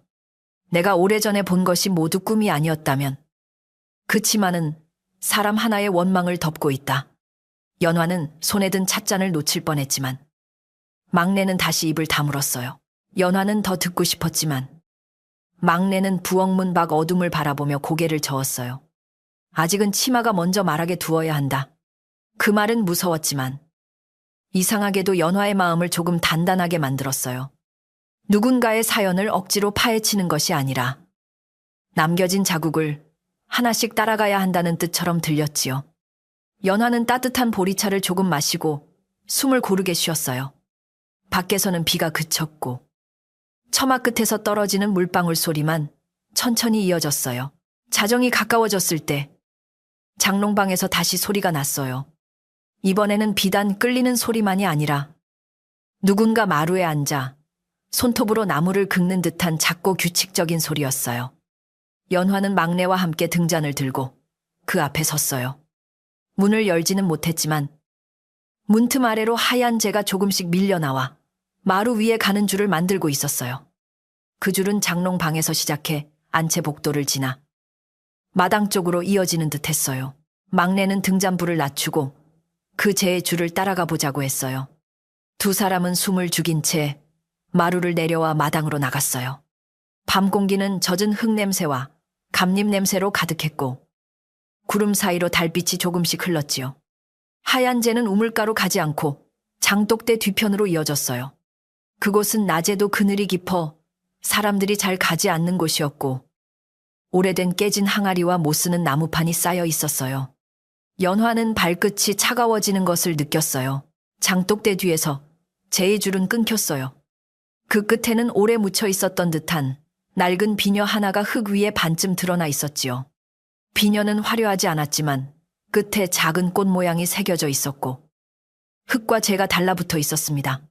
내가 오래전에 본 것이 모두 꿈이 아니었다면, 그 치마는 사람 하나의 원망을 덮고 있다. 연화는 손에 든 찻잔을 놓칠 뻔했지만 막내는 다시 입을 다물었어요. 연화는 더 듣고 싶었지만 막내는 부엌문 밖 어둠을 바라보며 고개를 저었어요. 아직은 치마가 먼저 말하게 두어야 한다. 그 말은 무서웠지만 이상하게도 연화의 마음을 조금 단단하게 만들었어요. 누군가의 사연을 억지로 파헤치는 것이 아니라 남겨진 자국을 하나씩 따라가야 한다는 뜻처럼 들렸지요. 연화는 따뜻한 보리차를 조금 마시고 숨을 고르게 쉬었어요. 밖에서는 비가 그쳤고 처마 끝에서 떨어지는 물방울 소리만 천천히 이어졌어요. 자정이 가까워졌을 때 장롱방에서 다시 소리가 났어요. 이번에는 비단 끌리는 소리만이 아니라 누군가 마루에 앉아 손톱으로 나무를 긁는 듯한 작고 규칙적인 소리였어요. 연화는 막내와 함께 등잔을 들고 그 앞에 섰어요. 문을 열지는 못했지만 문틈 아래로 하얀 재가 조금씩 밀려나와 마루 위에 가는 줄을 만들고 있었어요. 그 줄은 장롱방에서 시작해 안채 복도를 지나 마당 쪽으로 이어지는 듯 했어요. 막내는 등잔불을 낮추고 그 재의 줄을 따라가 보자고 했어요. 두 사람은 숨을 죽인 채 마루를 내려와 마당으로 나갔어요. 밤 공기는 젖은 흙 냄새와 감잎 냄새로 가득했고 구름 사이로 달빛이 조금씩 흘렀지요. 하얀 재는 우물가로 가지 않고 장독대 뒤편으로 이어졌어요. 그곳은 낮에도 그늘이 깊어 사람들이 잘 가지 않는 곳이었고 오래된 깨진 항아리와 못쓰는 나무판이 쌓여 있었어요. 연화는 발끝이 차가워지는 것을 느꼈어요. 장독대 뒤에서 재의 줄은 끊겼어요. 그 끝에는 오래 묻혀 있었던 듯한 낡은 비녀 하나가 흙 위에 반쯤 드러나 있었지요. 비녀는 화려하지 않았지만 끝에 작은 꽃 모양이 새겨져 있었고 흙과 재가 달라붙어 있었습니다.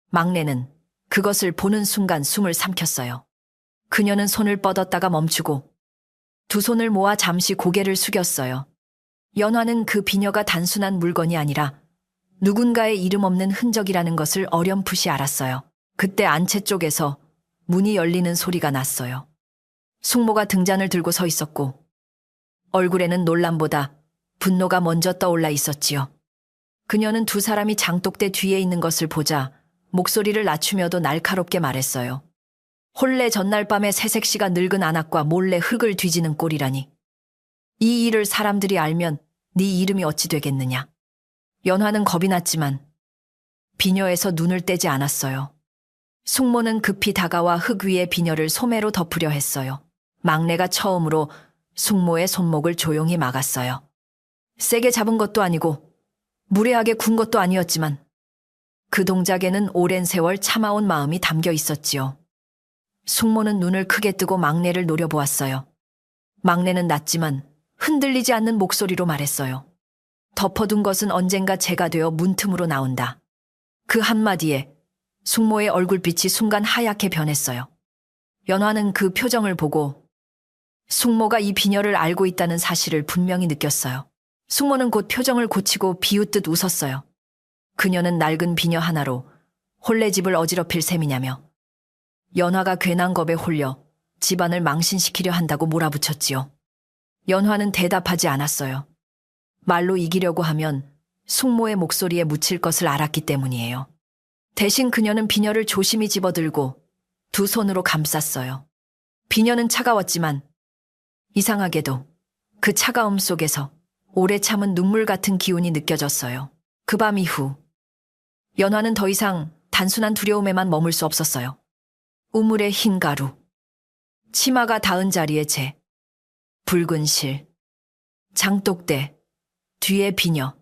막내는 그것을 보는 순간 숨을 삼켰어요. 그녀는 손을 뻗었다가 멈추고 두 손을 모아 잠시 고개를 숙였어요. 연화는 그 비녀가 단순한 물건이 아니라 누군가의 이름 없는 흔적이라는 것을 어렴풋이 알았어요. 그때 안채 쪽에서 문이 열리는 소리가 났어요. 숙모가 등잔을 들고 서 있었고 얼굴에는 놀람보다 분노가 먼저 떠올라 있었지요. 그녀는 두 사람이 장독대 뒤에 있는 것을 보자 목소리를 낮추며도 날카롭게 말했어요. 혼례 전날 밤에 새색시가 늙은 안악과 몰래 흙을 뒤지는 꼴이라니. 이 일을 사람들이 알면 네 이름이 어찌 되겠느냐. 연화는 겁이 났지만 비녀에서 눈을 떼지 않았어요. 숙모는 급히 다가와 흙 위에 비녀를 소매로 덮으려 했어요. 막내가 처음으로 숙모의 손목을 조용히 막았어요. 세게 잡은 것도 아니고 무례하게 군 것도 아니었지만 그 동작에는 오랜 세월 참아온 마음이 담겨 있었지요. 숙모는 눈을 크게 뜨고 막내를 노려보았어요. 막내는 낮지만 흔들리지 않는 목소리로 말했어요. 덮어둔 것은 언젠가 재가 되어 문틈으로 나온다. 그 한마디에 숙모의 얼굴빛이 순간 하얗게 변했어요. 연화는 그 표정을 보고 숙모가 이 비녀를 알고 있다는 사실을 분명히 느꼈어요. 숙모는 곧 표정을 고치고 비웃듯 웃었어요. 그녀는 낡은 비녀 하나로 혼례집을 어지럽힐 셈이냐며 연화가 괜한 겁에 홀려 집안을 망신시키려 한다고 몰아붙였지요. 연화는 대답하지 않았어요. 말로 이기려고 하면 숙모의 목소리에 묻힐 것을 알았기 때문이에요. 대신 그녀는 비녀를 조심히 집어들고 두 손으로 감쌌어요. 비녀는 차가웠지만 이상하게도 그 차가움 속에서 오래 참은 눈물 같은 기운이 느껴졌어요. 그 밤 이후 연화는 더 이상 단순한 두려움에만 머물 수 없었어요. 우물의 흰 가루, 치마가 닿은 자리에 재, 붉은 실, 장독대, 뒤에 비녀,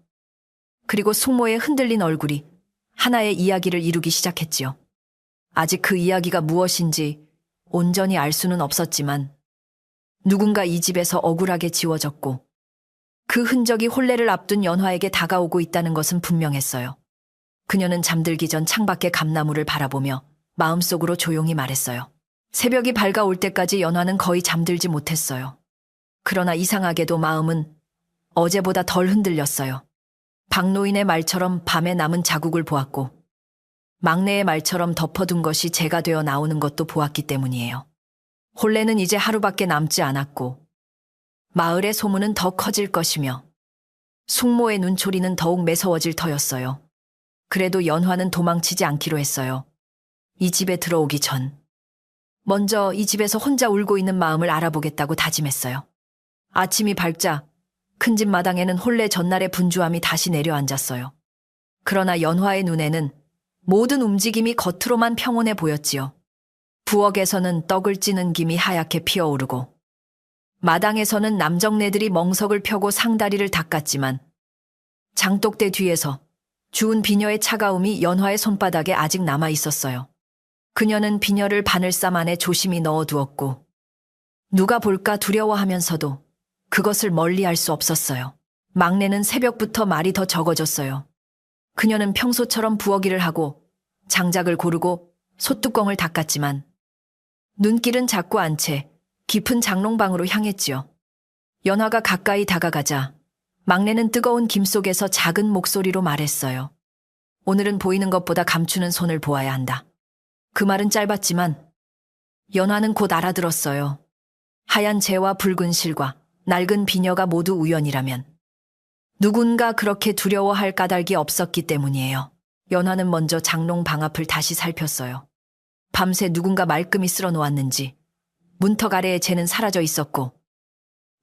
그리고 숙모의 흔들린 얼굴이 하나의 이야기를 이루기 시작했지요. 아직 그 이야기가 무엇인지 온전히 알 수는 없었지만 누군가 이 집에서 억울하게 지워졌고 그 흔적이 혼례를 앞둔 연화에게 다가오고 있다는 것은 분명했어요. 그녀는 잠들기 전 창밖의 감나무를 바라보며 마음속으로 조용히 말했어요. 새벽이 밝아올 때까지 연화는 거의 잠들지 못했어요. 그러나 이상하게도 마음은 어제보다 덜 흔들렸어요. 박노인의 말처럼 밤에 남은 자국을 보았고 막내의 말처럼 덮어둔 것이 재가 되어 나오는 것도 보았기 때문이에요. 혼례는 이제 하루밖에 남지 않았고 마을의 소문은 더 커질 것이며 숙모의 눈초리는 더욱 매서워질 터였어요. 그래도 연화는 도망치지 않기로 했어요. 이 집에 들어오기 전 먼저 이 집에서 혼자 울고 있는 마음을 알아보겠다고 다짐했어요. 아침이 밝자 큰 집 마당에는 혼례 전날의 분주함이 다시 내려앉았어요. 그러나 연화의 눈에는 모든 움직임이 겉으로만 평온해 보였지요. 부엌에서는 떡을 찌는 김이 하얗게 피어오르고 마당에서는 남정네들이 멍석을 펴고 상다리를 닦았지만 장독대 뒤에서 주운 비녀의 차가움이 연화의 손바닥에 아직 남아 있었어요. 그녀는 비녀를 바늘쌈 안에 조심히 넣어두었고 누가 볼까 두려워하면서도 그것을 멀리할 수 없었어요. 막내는 새벽부터 말이 더 적어졌어요. 그녀는 평소처럼 부엌일을 하고 장작을 고르고 솥뚜껑을 닦았지만 눈길은 자꾸 안 채 깊은 장롱방으로 향했지요. 연화가 가까이 다가가자 막내는 뜨거운 김 속에서 작은 목소리로 말했어요. 오늘은 보이는 것보다 감추는 손을 보아야 한다. 그 말은 짧았지만 연화는 곧 알아들었어요. 하얀 재와 붉은 실과 낡은 비녀가 모두 우연이라면 누군가 그렇게 두려워할 까닭이 없었기 때문이에요. 연화는 먼저 장롱 방 앞을 다시 살폈어요. 밤새 누군가 말끔히 쓸어 놓았는지 문턱 아래에 재는 사라져 있었고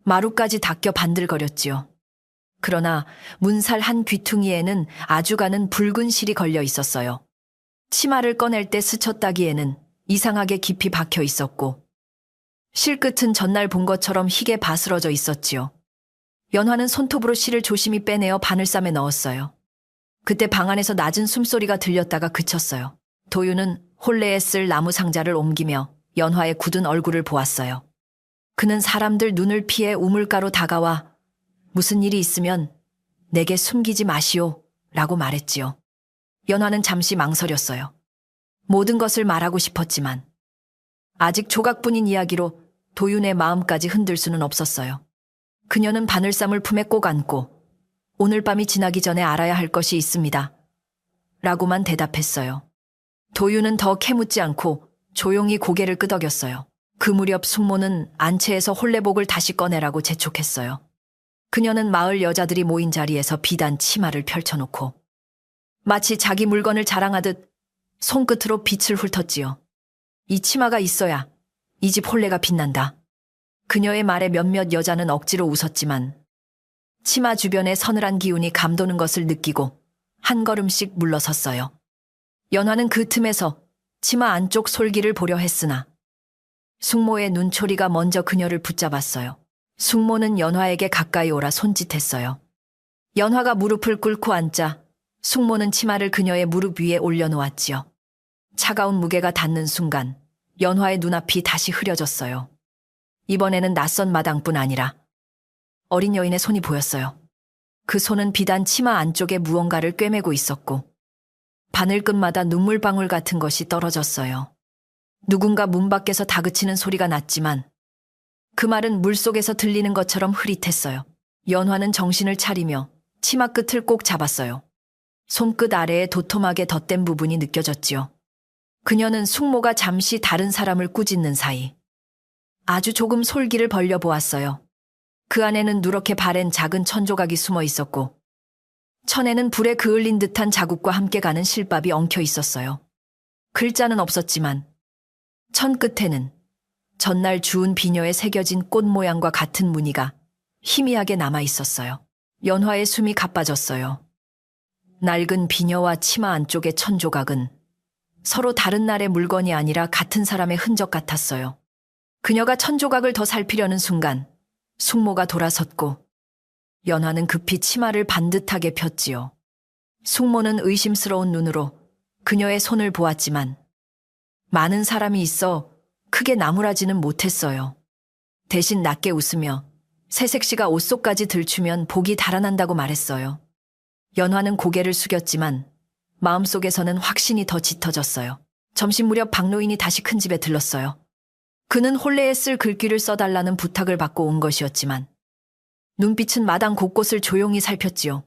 마루까지 닦여 반들거렸지요. 그러나 문살 한 귀퉁이에는 아주 가는 붉은 실이 걸려 있었어요. 치마를 꺼낼 때 스쳤다기에는 이상하게 깊이 박혀 있었고 실끝은 전날 본 것처럼 희게 바스러져 있었지요. 연화는 손톱으로 실을 조심히 빼내어 바늘쌈에 넣었어요. 그때 방 안에서 낮은 숨소리가 들렸다가 그쳤어요. 도윤은 혼례에 쓸 나무 상자를 옮기며 연화의 굳은 얼굴을 보았어요. 그는 사람들 눈을 피해 우물가로 다가와 무슨 일이 있으면 내게 숨기지 마시오 라고 말했지요. 연화는 잠시 망설였어요. 모든 것을 말하고 싶었지만 아직 조각뿐인 이야기로 도윤의 마음까지 흔들 수는 없었어요. 그녀는 바늘쌈을 품에 꼭 안고 오늘 밤이 지나기 전에 알아야 할 것이 있습니다 라고만 대답했어요. 도윤은 더 캐묻지 않고 조용히 고개를 끄덕였어요. 그 무렵 숙모는 안채에서 혼례복을 다시 꺼내라고 재촉했어요. 그녀는 마을 여자들이 모인 자리에서 비단 치마를 펼쳐놓고 마치 자기 물건을 자랑하듯 손끝으로 빛을 훑었지요. 이 치마가 있어야 이 집 혼례가 빛난다. 그녀의 말에 몇몇 여자는 억지로 웃었지만 치마 주변에 서늘한 기운이 감도는 것을 느끼고 한 걸음씩 물러섰어요. 연화는 그 틈에서 치마 안쪽 솔기를 보려 했으나 숙모의 눈초리가 먼저 그녀를 붙잡았어요. 숙모는 연화에게 가까이 오라 손짓했어요. 연화가 무릎을 꿇고 앉자 숙모는 치마를 그녀의 무릎 위에 올려놓았지요. 차가운 무게가 닿는 순간 연화의 눈앞이 다시 흐려졌어요. 이번에는 낯선 마당뿐 아니라 어린 여인의 손이 보였어요. 그 손은 비단 치마 안쪽에 무언가를 꿰매고 있었고 바늘끝마다 눈물방울 같은 것이 떨어졌어요. 누군가 문 밖에서 다그치는 소리가 났지만 그 말은 물속에서 들리는 것처럼 흐릿했어요. 연화는 정신을 차리며 치마 끝을 꼭 잡았어요. 손끝 아래에 도톰하게 덧댄 부분이 느껴졌지요. 그녀는 숙모가 잠시 다른 사람을 꾸짖는 사이 아주 조금 솔기를 벌려보았어요. 그 안에는 누렇게 바랜 작은 천조각이 숨어 있었고 천에는 불에 그을린 듯한 자국과 함께 가는 실밥이 엉켜 있었어요. 글자는 없었지만 천 끝에는 전날 주운 비녀에 새겨진 꽃 모양과 같은 무늬가 희미하게 남아 있었어요. 연화의 숨이 가빠졌어요. 낡은 비녀와 치마 안쪽의 천조각은 서로 다른 날의 물건이 아니라 같은 사람의 흔적 같았어요. 그녀가 천조각을 더 살피려는 순간 숙모가 돌아섰고 연화는 급히 치마를 반듯하게 폈지요. 숙모는 의심스러운 눈으로 그녀의 손을 보았지만 많은 사람이 있어 크게 나무라지는 못했어요. 대신 낮게 웃으며 새색시가 옷 속까지 들추면 복이 달아난다고 말했어요. 연화는 고개를 숙였지만 마음속에서는 확신이 더 짙어졌어요. 점심 무렵 박노인이 다시 큰 집에 들렀어요. 그는 혼례에 쓸 글귀를 써달라는 부탁을 받고 온 것이었지만 눈빛은 마당 곳곳을 조용히 살폈지요.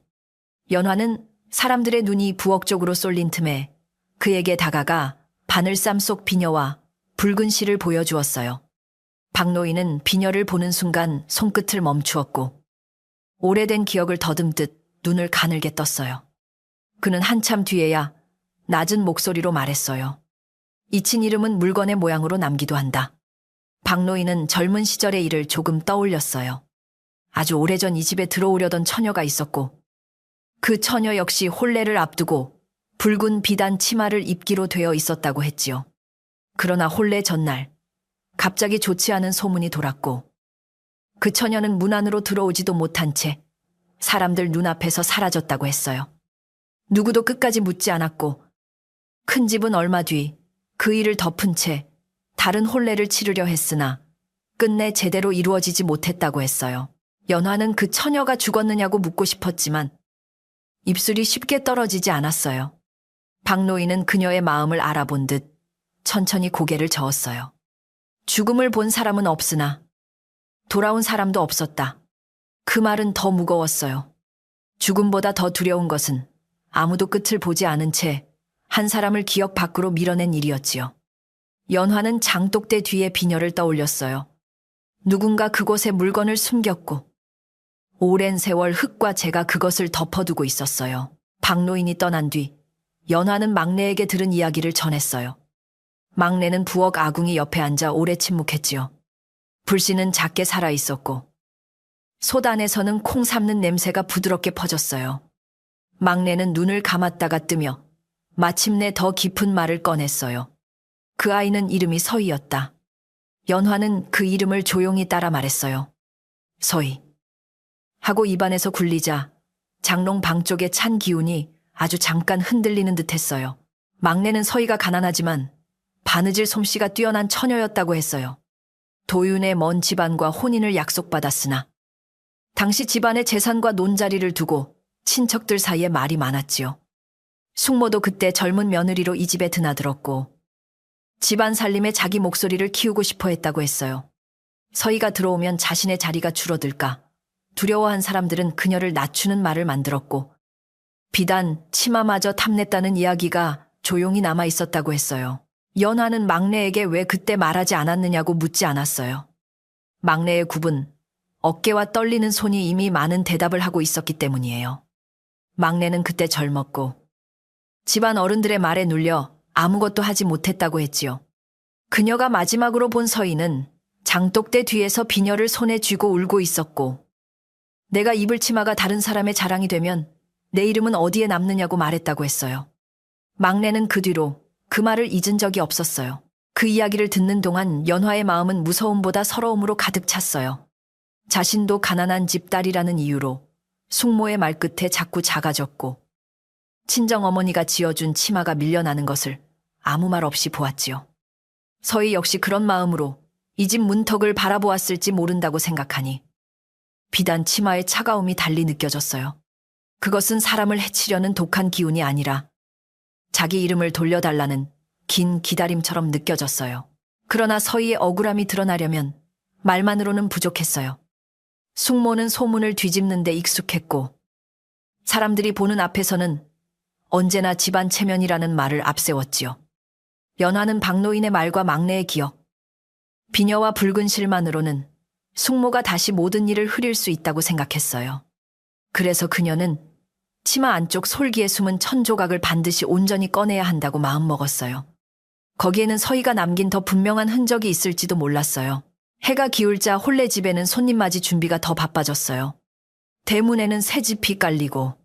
연화는 사람들의 눈이 부엌 쪽으로 쏠린 틈에 그에게 다가가 바늘쌈 속 비녀와 붉은 실을 보여주었어요. 박노인은 비녀를 보는 순간 손끝을 멈추었고 오래된 기억을 더듬듯 눈을 가늘게 떴어요. 그는 한참 뒤에야 낮은 목소리로 말했어요. 잊힌 이름은 물건의 모양으로 남기도 한다. 박노인은 젊은 시절의 일을 조금 떠올렸어요. 아주 오래전 이 집에 들어오려던 처녀가 있었고 그 처녀 역시 혼례를 앞두고 붉은 비단 치마를 입기로 되어 있었다고 했지요. 그러나 혼례 전날 갑자기 좋지 않은 소문이 돌았고 그 처녀는 문 안으로 들어오지도 못한 채 사람들 눈앞에서 사라졌다고 했어요. 누구도 끝까지 묻지 않았고 큰 집은 얼마 뒤 그 일을 덮은 채 다른 혼례를 치르려 했으나 끝내 제대로 이루어지지 못했다고 했어요. 연화는 그 처녀가 죽었느냐고 묻고 싶었지만 입술이 쉽게 떨어지지 않았어요. 박노인은 그녀의 마음을 알아본 듯 천천히 고개를 저었어요. 죽음을 본 사람은 없으나 돌아온 사람도 없었다. 그 말은 더 무거웠어요. 죽음보다 더 두려운 것은 아무도 끝을 보지 않은 채 한 사람을 기억 밖으로 밀어낸 일이었지요. 연화는 장독대 뒤에 비녀를 떠올렸어요. 누군가 그곳에 물건을 숨겼고 오랜 세월 흙과 재가 그것을 덮어두고 있었어요. 박노인이 떠난 뒤 연화는 막내에게 들은 이야기를 전했어요. 막내는 부엌 아궁이 옆에 앉아 오래 침묵했지요. 불씨는 작게 살아있었고 솥 안에서는 콩 삶는 냄새가 부드럽게 퍼졌어요. 막내는 눈을 감았다가 뜨며 마침내 더 깊은 말을 꺼냈어요. 그 아이는 이름이 서희였다. 연화는 그 이름을 조용히 따라 말했어요. 서희. 하고 입안에서 굴리자 장롱 방 쪽의 찬 기운이 아주 잠깐 흔들리는 듯했어요. 막내는 서희가 가난하지만 바느질 솜씨가 뛰어난 처녀였다고 했어요. 도윤의 먼 집안과 혼인을 약속받았으나 당시 집안의 재산과 논자리를 두고 친척들 사이에 말이 많았지요. 숙모도 그때 젊은 며느리로 이 집에 드나들었고 집안 살림에 자기 목소리를 키우고 싶어 했다고 했어요. 서희가 들어오면 자신의 자리가 줄어들까 두려워한 사람들은 그녀를 낮추는 말을 만들었고 비단 치마마저 탐냈다는 이야기가 조용히 남아 있었다고 했어요. 연화는 막내에게 왜 그때 말하지 않았느냐고 묻지 않았어요. 막내의 굽은 어깨와 떨리는 손이 이미 많은 대답을 하고 있었기 때문이에요. 막내는 그때 젊었고 집안 어른들의 말에 눌려 아무것도 하지 못했다고 했지요. 그녀가 마지막으로 본 서희는 장독대 뒤에서 비녀를 손에 쥐고 울고 있었고 내가 입을 치마가 다른 사람의 자랑이 되면 내 이름은 어디에 남느냐고 말했다고 했어요. 막내는 그 뒤로 그 말을 잊은 적이 없었어요. 그 이야기를 듣는 동안 연화의 마음은 무서움보다 서러움으로 가득 찼어요. 자신도 가난한 집 딸이라는 이유로 숙모의 말끝에 자꾸 작아졌고 친정어머니가 지어준 치마가 밀려나는 것을 아무 말 없이 보았지요. 서희 역시 그런 마음으로 이 집 문턱을 바라보았을지 모른다고 생각하니 비단 치마의 차가움이 달리 느껴졌어요. 그것은 사람을 해치려는 독한 기운이 아니라 자기 이름을 돌려달라는 긴 기다림처럼 느껴졌어요. 그러나 서희의 억울함이 드러나려면 말만으로는 부족했어요. 숙모는 소문을 뒤집는 데 익숙했고 사람들이 보는 앞에서는 언제나 집안 체면이라는 말을 앞세웠지요. 연화는 박노인의 말과 막내의 기억, 비녀와 붉은 실만으로는 숙모가 다시 모든 일을 흐릴 수 있다고 생각했어요. 그래서 그녀는 치마 안쪽 솔기에 숨은 천조각을 반드시 온전히 꺼내야 한다고 마음먹었어요. 거기에는 서희가 남긴 더 분명한 흔적이 있을지도 몰랐어요. 해가 기울자 혼례 집에는 손님 맞이 준비가 더 바빠졌어요. 대문에는 새짚이 깔리고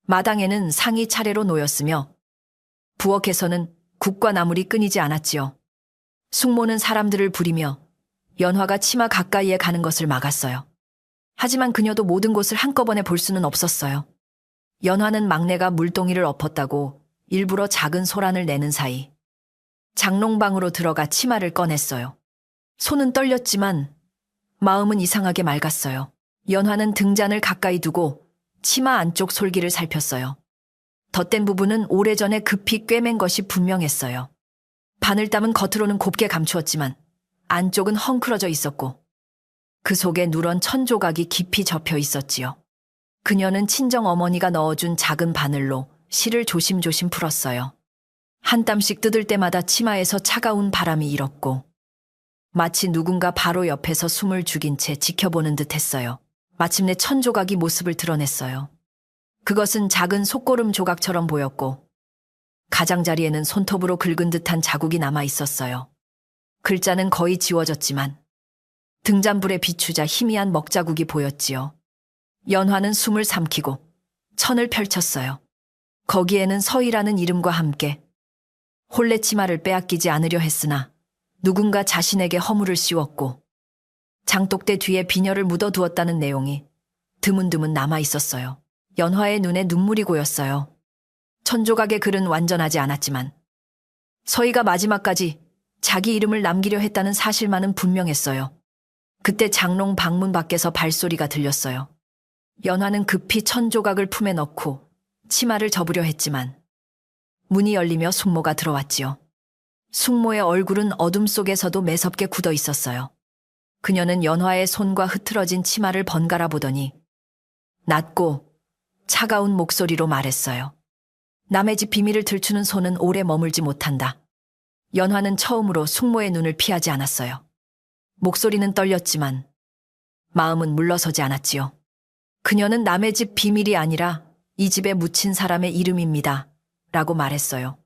마당에는 상이 차례로 놓였으며 부엌에서는 국과 나물이 끊이지 않았지요. 숙모는 사람들을 부리며 연화가 치마 가까이에 가는 것을 막았어요. 하지만 그녀도 모든 곳을 한꺼번에 볼 수는 없었어요. 연화는 막내가 물동이를 엎었다고 일부러 작은 소란을 내는 사이 장롱방으로 들어가 치마를 꺼냈어요. 손은 떨렸지만 마음은 이상하게 맑았어요. 연화는 등잔을 가까이 두고 치마 안쪽 솔기를 살폈어요. 덧댄 부분은 오래전에 급히 꿰맨 것이 분명했어요. 바늘땀은 겉으로는 곱게 감추었지만 안쪽은 헝클어져 있었고 그 속에 누런 천조각이 깊이 접혀 있었지요. 그녀는 친정 어머니가 넣어준 작은 바늘로 실을 조심조심 풀었어요. 한 땀씩 뜯을 때마다 치마에서 차가운 바람이 일었고 마치 누군가 바로 옆에서 숨을 죽인 채 지켜보는 듯 했어요. 마침내 천조각이 모습을 드러냈어요. 그것은 작은 속고름 조각처럼 보였고 가장자리에는 손톱으로 긁은 듯한 자국이 남아 있었어요. 글자는 거의 지워졌지만 등잔불에 비추자 희미한 먹자국이 보였지요. 연화는 숨을 삼키고 천을 펼쳤어요. 거기에는 서희라는 이름과 함께 혼례 치마를 빼앗기지 않으려 했으나 누군가 자신에게 허물을 씌웠고 장독대 뒤에 비녀를 묻어두었다는 내용이 드문드문 남아 있었어요. 연화의 눈에 눈물이 고였어요. 천조각의 글은 완전하지 않았지만 서희가 마지막까지 자기 이름을 남기려 했다는 사실만은 분명했어요. 그때 장롱 방문 밖에서 발소리가 들렸어요. 연화는 급히 천조각을 품에 넣고 치마를 접으려 했지만 문이 열리며 숙모가 들어왔지요. 숙모의 얼굴은 어둠 속에서도 매섭게 굳어 있었어요. 그녀는 연화의 손과 흐트러진 치마를 번갈아 보더니 낮고 차가운 목소리로 말했어요. 남의 집 비밀을 들추는 손은 오래 머물지 못한다. 연화는 처음으로 숙모의 눈을 피하지 않았어요. 목소리는 떨렸지만 마음은 물러서지 않았지요. 그녀는 남의 집 비밀이 아니라 이 집에 묻힌 사람의 이름입니다. 라고 말했어요.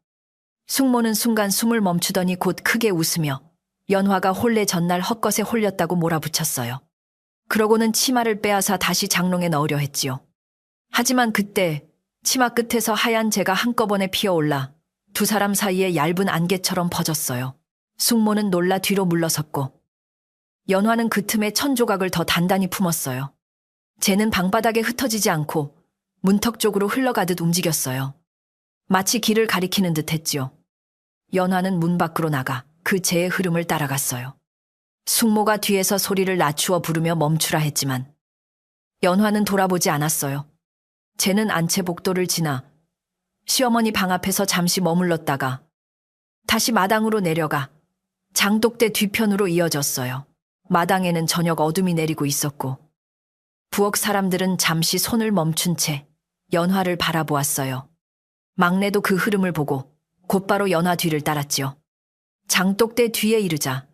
숙모는 순간 숨을 멈추더니 곧 크게 웃으며 연화가 혼례 전날 헛것에 홀렸다고 몰아붙였어요. 그러고는 치마를 빼앗아 다시 장롱에 넣으려 했지요. 하지만 그때 치마 끝에서 하얀 재가 한꺼번에 피어올라 두 사람 사이에 얇은 안개처럼 퍼졌어요. 숙모는 놀라 뒤로 물러섰고 연화는 그 틈에 천조각을 더 단단히 품었어요. 재는 방바닥에 흩어지지 않고 문턱 쪽으로 흘러가듯 움직였어요. 마치 길을 가리키는 듯 했지요. 연화는 문 밖으로 나가 그 재의 흐름을 따라갔어요. 숙모가 뒤에서 소리를 낮추어 부르며 멈추라 했지만 연화는 돌아보지 않았어요. 재는 안채복도를 지나 시어머니 방 앞에서 잠시 머물렀다가 다시 마당으로 내려가 장독대 뒤편으로 이어졌어요. 마당에는 저녁 어둠이 내리고 있었고 부엌 사람들은 잠시 손을 멈춘 채 연화를 바라보았어요. 막내도 그 흐름을 보고 곧바로 연화 뒤를 따랐지요. 장독대 뒤에 이르자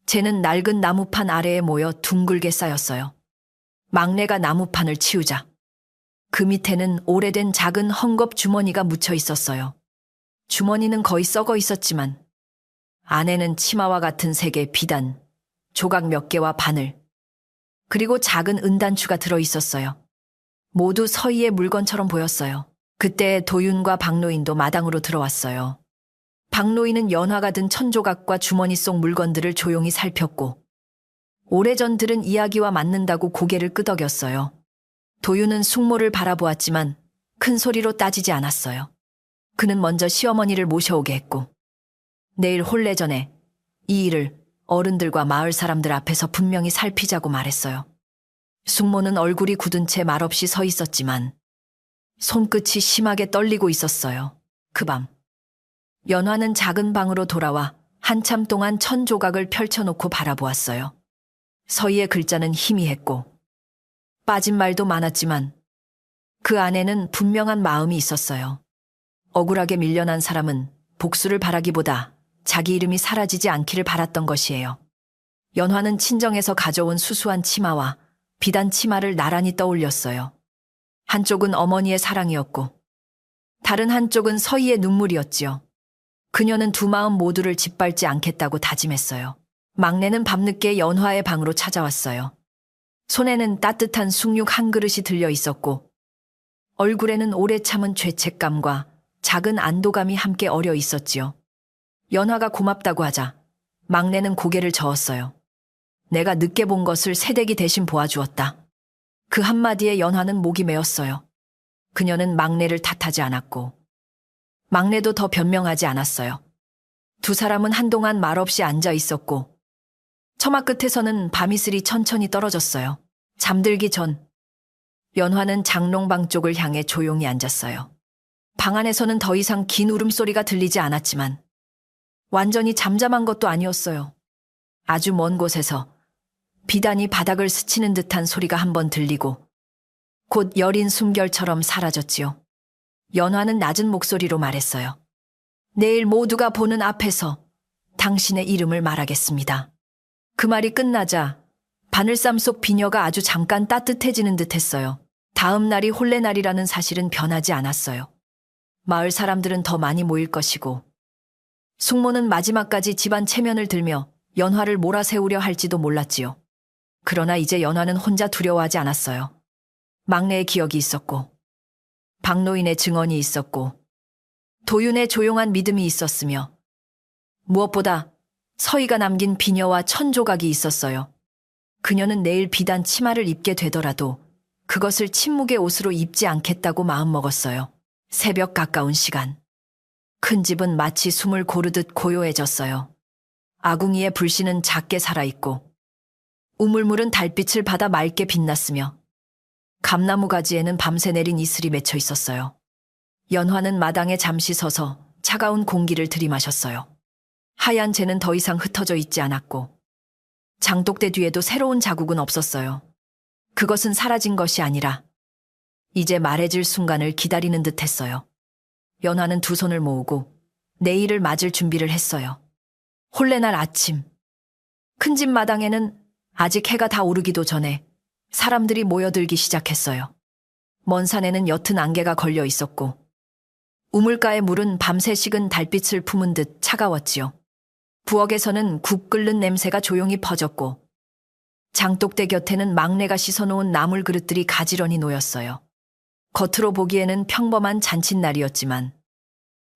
재는 낡은 나무판 아래에 모여 둥글게 쌓였어요. 막내가 나무판을 치우자 그 밑에는 오래된 작은 헝겊 주머니가 묻혀 있었어요. 주머니는 거의 썩어 있었지만 안에는 치마와 같은 색의 비단, 조각 몇 개와 바늘, 그리고 작은 은단추가 들어 있었어요. 모두 서희의 물건처럼 보였어요. 그때 도윤과 박노인도 마당으로 들어왔어요. 박노인은 연화가 든 천조각과 주머니 속 물건들을 조용히 살폈고 오래전 들은 이야기와 맞는다고 고개를 끄덕였어요. 도윤은 숙모를 바라보았지만 큰 소리로 따지지 않았어요. 그는 먼저 시어머니를 모셔오게 했고 내일 혼례 전에 이 일을 어른들과 마을 사람들 앞에서 분명히 살피자고 말했어요. 숙모는 얼굴이 굳은 채 말없이 서 있었지만 손끝이 심하게 떨리고 있었어요. 그 밤 연화는 작은 방으로 돌아와 한참 동안 천조각을 펼쳐놓고 바라보았어요. 서희의 글자는 희미했고 빠진 말도 많았지만 그 안에는 분명한 마음이 있었어요. 억울하게 밀려난 사람은 복수를 바라기보다 자기 이름이 사라지지 않기를 바랐던 것이에요. 연화는 친정에서 가져온 수수한 치마와 비단 치마를 나란히 떠올렸어요. 한쪽은 어머니의 사랑이었고 다른 한쪽은 서희의 눈물이었지요. 그녀는 두 마음 모두를 짓밟지 않겠다고 다짐했어요. 막내는 밤늦게 연화의 방으로 찾아왔어요. 손에는 따뜻한 숭늉 한 그릇이 들려 있었고 얼굴에는 오래 참은 죄책감과 작은 안도감이 함께 어려 있었지요. 연화가 고맙다고 하자 막내는 고개를 저었어요. 내가 늦게 본 것을 새댁이 대신 보아주었다. 그 한마디에 연화는 목이 메었어요. 그녀는 막내를 탓하지 않았고 막내도 더 변명하지 않았어요. 두 사람은 한동안 말없이 앉아 있었고 처마 끝에서는 밤이슬이 천천히 떨어졌어요. 잠들기 전 연화는 장롱방 쪽을 향해 조용히 앉았어요. 방 안에서는 더 이상 긴 울음소리가 들리지 않았지만 완전히 잠잠한 것도 아니었어요. 아주 먼 곳에서 비단이 바닥을 스치는 듯한 소리가 한번 들리고 곧 여린 숨결처럼 사라졌지요. 연화는 낮은 목소리로 말했어요. 내일 모두가 보는 앞에서 당신의 이름을 말하겠습니다. 그 말이 끝나자 바늘쌈 속 비녀가 아주 잠깐 따뜻해지는 듯 했어요. 다음 날이 혼례날이라는 사실은 변하지 않았어요. 마을 사람들은 더 많이 모일 것이고 숙모는 마지막까지 집안 체면을 들며 연화를 몰아세우려 할지도 몰랐지요. 그러나 이제 연화는 혼자 두려워하지 않았어요. 막내의 기억이 있었고 박노인의 증언이 있었고 도윤의 조용한 믿음이 있었으며 무엇보다 서희가 남긴 비녀와 천조각이 있었어요. 그녀는 내일 비단 치마를 입게 되더라도 그것을 침묵의 옷으로 입지 않겠다고 마음먹었어요. 새벽 가까운 시간. 큰 집은 마치 숨을 고르듯 고요해졌어요. 아궁이의 불씨는 작게 살아있고 우물물은 달빛을 받아 맑게 빛났으며 감나무 가지에는 밤새 내린 이슬이 맺혀 있었어요. 연화는 마당에 잠시 서서 차가운 공기를 들이마셨어요. 하얀 재는 더 이상 흩어져 있지 않았고 장독대 뒤에도 새로운 자국은 없었어요. 그것은 사라진 것이 아니라 이제 말해질 순간을 기다리는 듯 했어요. 연화는 두 손을 모으고 내일을 맞을 준비를 했어요. 혼례날 아침. 큰 집 마당에는 아직 해가 다 오르기도 전에 사람들이 모여들기 시작했어요. 먼 산에는 옅은 안개가 걸려 있었고 우물가의 물은 밤새 식은 달빛을 품은 듯 차가웠지요. 부엌에서는 국 끓는 냄새가 조용히 퍼졌고 장독대 곁에는 막내가 씻어놓은 나물 그릇들이 가지런히 놓였어요. 겉으로 보기에는 평범한 잔칫날이었지만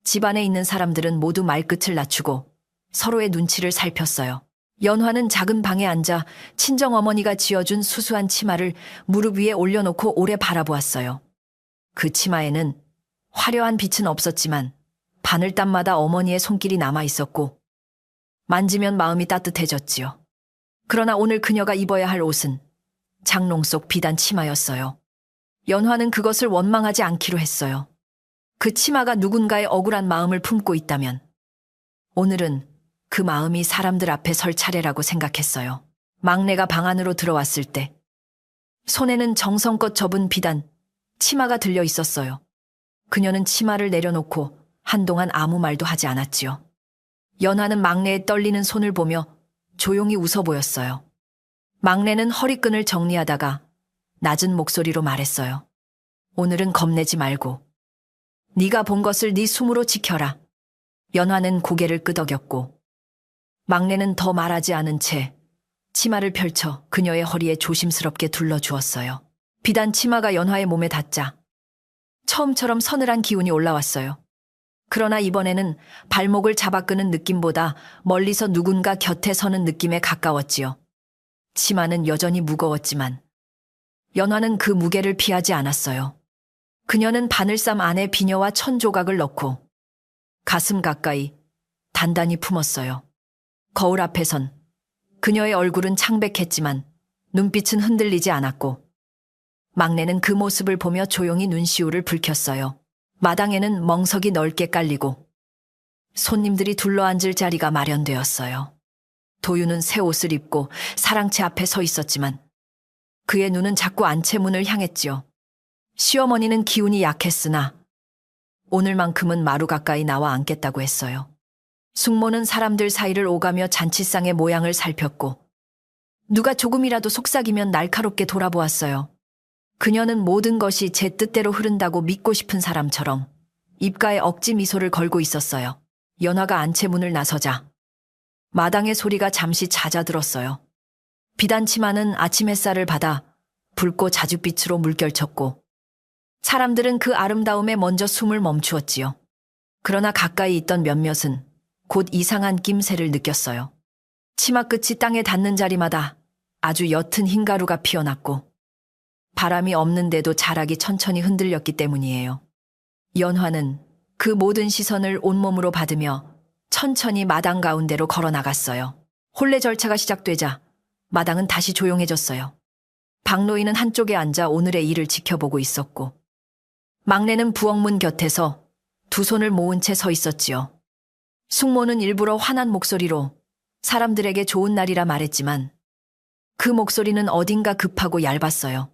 집안에 있는 사람들은 모두 말끝을 낮추고 서로의 눈치를 살폈어요. 연화는 작은 방에 앉아 친정어머니가 지어준 수수한 치마를 무릎 위에 올려놓고 오래 바라보았어요. 그 치마에는 화려한 빛은 없었지만 바늘땀마다 어머니의 손길이 남아있었고 만지면 마음이 따뜻해졌지요. 그러나 오늘 그녀가 입어야 할 옷은 장롱 속 비단 치마였어요. 연화는 그것을 원망하지 않기로 했어요. 그 치마가 누군가의 억울한 마음을 품고 있다면 오늘은 그 마음이 사람들 앞에 설 차례라고 생각했어요. 막내가 방 안으로 들어왔을 때 손에는 정성껏 접은 비단 치마가 들려 있었어요. 그녀는 치마를 내려놓고 한동안 아무 말도 하지 않았지요. 연화는 막내의 떨리는 손을 보며 조용히 웃어 보였어요. 막내는 허리끈을 정리하다가 낮은 목소리로 말했어요. 오늘은 겁내지 말고 네가 본 것을 네 숨으로 지켜라. 연화는 고개를 끄덕였고 막내는 더 말하지 않은 채 치마를 펼쳐 그녀의 허리에 조심스럽게 둘러주었어요. 비단 치마가 연화의 몸에 닿자 처음처럼 서늘한 기운이 올라왔어요. 그러나 이번에는 발목을 잡아 끄는 느낌보다 멀리서 누군가 곁에 서는 느낌에 가까웠지요. 치마는 여전히 무거웠지만 연화는 그 무게를 피하지 않았어요. 그녀는 바늘쌈 안에 비녀와 천조각을 넣고 가슴 가까이 단단히 품었어요. 거울 앞에선 그녀의 얼굴은 창백했지만 눈빛은 흔들리지 않았고 막내는 그 모습을 보며 조용히 눈시울을 붉혔어요. 마당에는 멍석이 넓게 깔리고 손님들이 둘러앉을 자리가 마련되었어요. 도윤은 새 옷을 입고 사랑채 앞에 서 있었지만 그의 눈은 자꾸 안채문을 향했지요. 시어머니는 기운이 약했으나 오늘만큼은 마루 가까이 나와 앉겠다고 했어요. 숙모는 사람들 사이를 오가며 잔치상의 모양을 살폈고 누가 조금이라도 속삭이면 날카롭게 돌아보았어요. 그녀는 모든 것이 제 뜻대로 흐른다고 믿고 싶은 사람처럼 입가에 억지 미소를 걸고 있었어요. 연화가 안채문을 나서자 마당의 소리가 잠시 잦아들었어요. 비단치마는 아침 햇살을 받아 붉고 자줏빛으로 물결쳤고 사람들은 그 아름다움에 먼저 숨을 멈추었지요. 그러나 가까이 있던 몇몇은 곧 이상한 낌새를 느꼈어요. 치마 끝이 땅에 닿는 자리마다 아주 옅은 흰가루가 피어났고 바람이 없는데도 자락이 천천히 흔들렸기 때문이에요. 연화는 그 모든 시선을 온몸으로 받으며 천천히 마당 가운데로 걸어 나갔어요. 혼례 절차가 시작되자 마당은 다시 조용해졌어요. 박노인은 한쪽에 앉아 오늘의 일을 지켜보고 있었고, 막내는 부엌문 곁에서 두 손을 모은 채 서 있었지요. 숙모는 일부러 환한 목소리로 사람들에게 좋은 날이라 말했지만 그 목소리는 어딘가 급하고 얇았어요.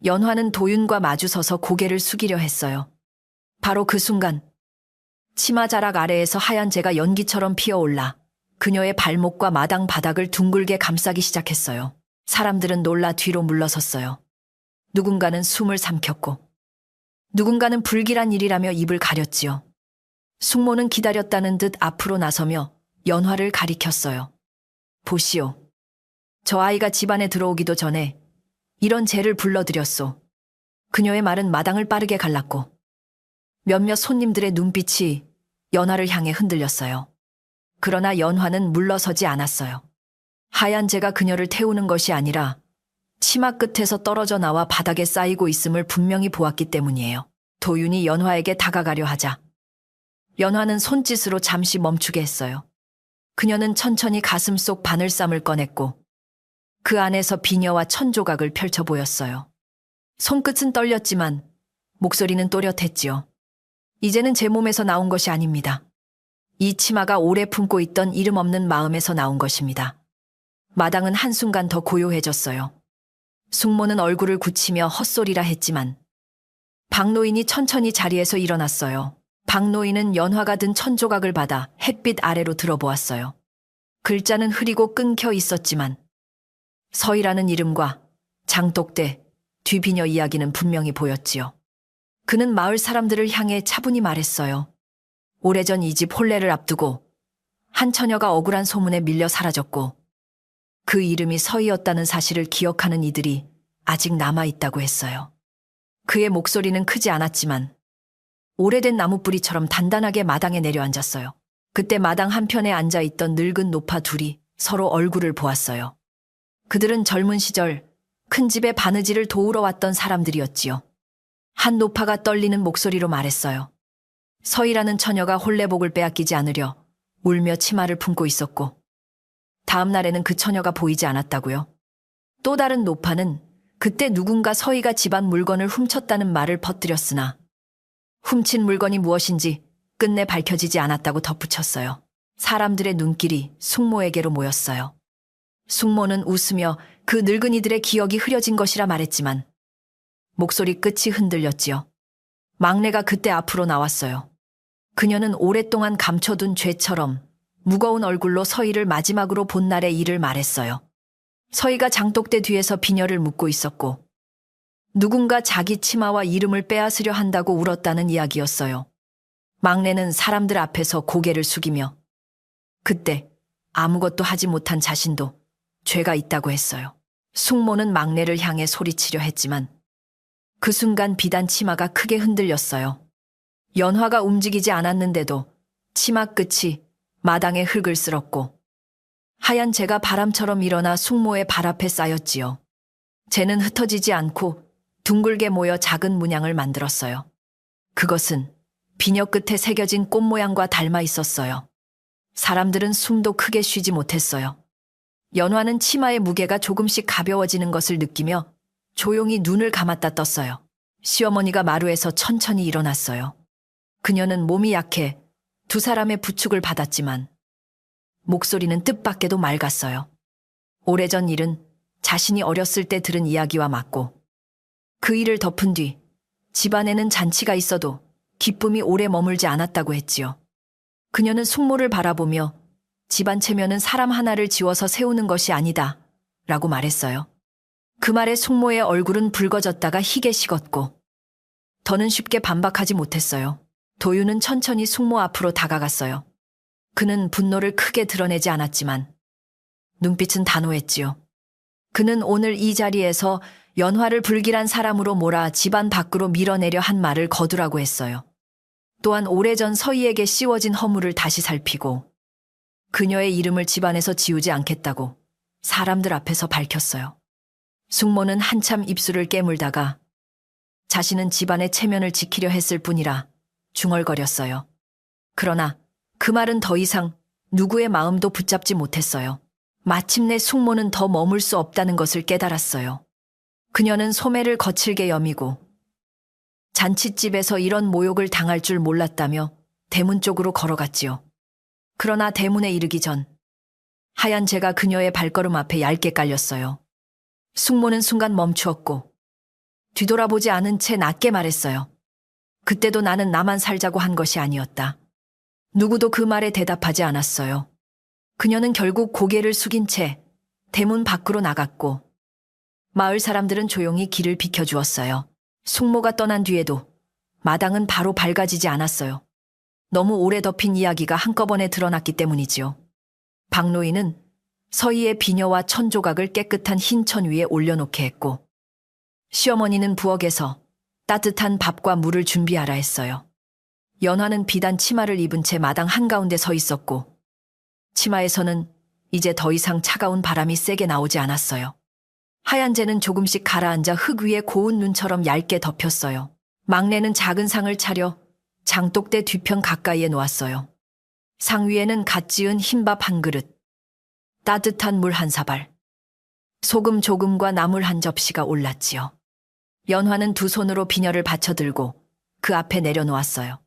연화는 도윤과 마주서서 고개를 숙이려 했어요. 바로 그 순간 치마 자락 아래에서 하얀 재가 연기처럼 피어올라 그녀의 발목과 마당 바닥을 둥글게 감싸기 시작했어요. 사람들은 놀라 뒤로 물러섰어요. 누군가는 숨을 삼켰고 누군가는 불길한 일이라며 입을 가렸지요. 숙모는 기다렸다는 듯 앞으로 나서며 연화를 가리켰어요. 보시오. 저 아이가 집안에 들어오기도 전에 이런 재를 불러들였소. 그녀의 말은 마당을 빠르게 갈랐고 몇몇 손님들의 눈빛이 연화를 향해 흔들렸어요. 그러나 연화는 물러서지 않았어요. 하얀 재가 그녀를 태우는 것이 아니라 치마 끝에서 떨어져 나와 바닥에 쌓이고 있음을 분명히 보았기 때문이에요. 도윤이 연화에게 다가가려 하자 연화는 손짓으로 잠시 멈추게 했어요. 그녀는 천천히 가슴 속 바늘쌈을 꺼냈고 그 안에서 비녀와 천조각을 펼쳐 보였어요. 손끝은 떨렸지만 목소리는 또렷했지요. 이제는 제 몸에서 나온 것이 아닙니다. 이 치마가 오래 품고 있던 이름 없는 마음에서 나온 것입니다. 마당은 한순간 더 고요해졌어요. 숙모는 얼굴을 굳히며 헛소리라 했지만 박노인이 천천히 자리에서 일어났어요. 박노인은 연화가 든 천조각을 받아 햇빛 아래로 들어보았어요. 글자는 흐리고 끊겨 있었지만 서희라는 이름과 장독대, 뒤비녀 이야기는 분명히 보였지요. 그는 마을 사람들을 향해 차분히 말했어요. 오래전 이 집 혼례를 앞두고 한 처녀가 억울한 소문에 밀려 사라졌고 그 이름이 서희였다는 사실을 기억하는 이들이 아직 남아있다고 했어요. 그의 목소리는 크지 않았지만 오래된 나무뿌리처럼 단단하게 마당에 내려앉았어요. 그때 마당 한편에 앉아있던 늙은 노파 둘이 서로 얼굴을 보았어요. 그들은 젊은 시절 큰 집의 바느질을 도우러 왔던 사람들이었지요. 한 노파가 떨리는 목소리로 말했어요. 서희라는 처녀가 혼례복을 빼앗기지 않으려 울며 치마를 품고 있었고 다음 날에는 그 처녀가 보이지 않았다고요. 또 다른 노파는 그때 누군가 서희가 집안 물건을 훔쳤다는 말을 퍼뜨렸으나 훔친 물건이 무엇인지 끝내 밝혀지지 않았다고 덧붙였어요. 사람들의 눈길이 숙모에게로 모였어요. 숙모는 웃으며 그 늙은이들의 기억이 흐려진 것이라 말했지만 목소리 끝이 흔들렸지요. 막내가 그때 앞으로 나왔어요. 그녀는 오랫동안 감춰둔 죄처럼 무거운 얼굴로 서희를 마지막으로 본 날의 일을 말했어요. 서희가 장독대 뒤에서 비녀를 묶고 있었고 누군가 자기 치마와 이름을 빼앗으려 한다고 울었다는 이야기였어요. 막내는 사람들 앞에서 고개를 숙이며 그때 아무것도 하지 못한 자신도 죄가 있다고 했어요. 숙모는 막내를 향해 소리치려 했지만 그 순간 비단 치마가 크게 흔들렸어요. 연화가 움직이지 않았는데도 치마 끝이 마당에 흙을 쓸었고 하얀 재가 바람처럼 일어나 숙모의 발 앞에 쌓였지요. 재는 흩어지지 않고 둥글게 모여 작은 문양을 만들었어요. 그것은 비녀 끝에 새겨진 꽃 모양과 닮아 있었어요. 사람들은 숨도 크게 쉬지 못했어요. 연화는 치마의 무게가 조금씩 가벼워지는 것을 느끼며 조용히 눈을 감았다 떴어요. 시어머니가 마루에서 천천히 일어났어요. 그녀는 몸이 약해 두 사람의 부축을 받았지만 목소리는 뜻밖에도 맑았어요. 오래전 일은 자신이 어렸을 때 들은 이야기와 맞고 그 일을 덮은 뒤 집안에는 잔치가 있어도 기쁨이 오래 머물지 않았다고 했지요. 그녀는 숙모를 바라보며 집안 체면은 사람 하나를 지워서 세우는 것이 아니다 라고 말했어요. 그 말에 숙모의 얼굴은 붉어졌다가 희게 식었고 더는 쉽게 반박하지 못했어요. 도윤은 천천히 숙모 앞으로 다가갔어요. 그는 분노를 크게 드러내지 않았지만 눈빛은 단호했지요. 그는 오늘 이 자리에서 연화를 불길한 사람으로 몰아 집안 밖으로 밀어내려 한 말을 거두라고 했어요. 또한 오래전 서희에게 씌워진 허물을 다시 살피고 그녀의 이름을 집안에서 지우지 않겠다고 사람들 앞에서 밝혔어요. 숙모는 한참 입술을 깨물다가 자신은 집안의 체면을 지키려 했을 뿐이라 중얼거렸어요. 그러나 그 말은 더 이상 누구의 마음도 붙잡지 못했어요. 마침내 숙모는 더 머물 수 없다는 것을 깨달았어요. 그녀는 소매를 거칠게 여미고 잔칫집에서 이런 모욕을 당할 줄 몰랐다며 대문 쪽으로 걸어갔지요. 그러나 대문에 이르기 전 하얀 재가 그녀의 발걸음 앞에 얇게 깔렸어요. 숙모는 순간 멈추었고 뒤돌아보지 않은 채 낮게 말했어요. 그때도 나는 나만 살자고 한 것이 아니었다. 누구도 그 말에 대답하지 않았어요. 그녀는 결국 고개를 숙인 채 대문 밖으로 나갔고 마을 사람들은 조용히 길을 비켜주었어요. 숙모가 떠난 뒤에도 마당은 바로 밝아지지 않았어요. 너무 오래 덮인 이야기가 한꺼번에 드러났기 때문이지요. 박노인은 서희의 비녀와 천조각을 깨끗한 흰 천 위에 올려놓게 했고 시어머니는 부엌에서 따뜻한 밥과 물을 준비하라 했어요. 연화는 비단 치마를 입은 채 마당 한가운데 서 있었고 치마에서는 이제 더 이상 차가운 바람이 세게 나오지 않았어요. 하얀 재는 조금씩 가라앉아 흙 위에 고운 눈처럼 얇게 덮였어요. 막내는 작은 상을 차려 장독대 뒤편 가까이에 놓았어요. 상 위에는 갓 지은 흰밥 한 그릇, 따뜻한 물 한 사발, 소금 조금과 나물 한 접시가 올랐지요. 연화는 두 손으로 비녀를 받쳐들고 그 앞에 내려놓았어요.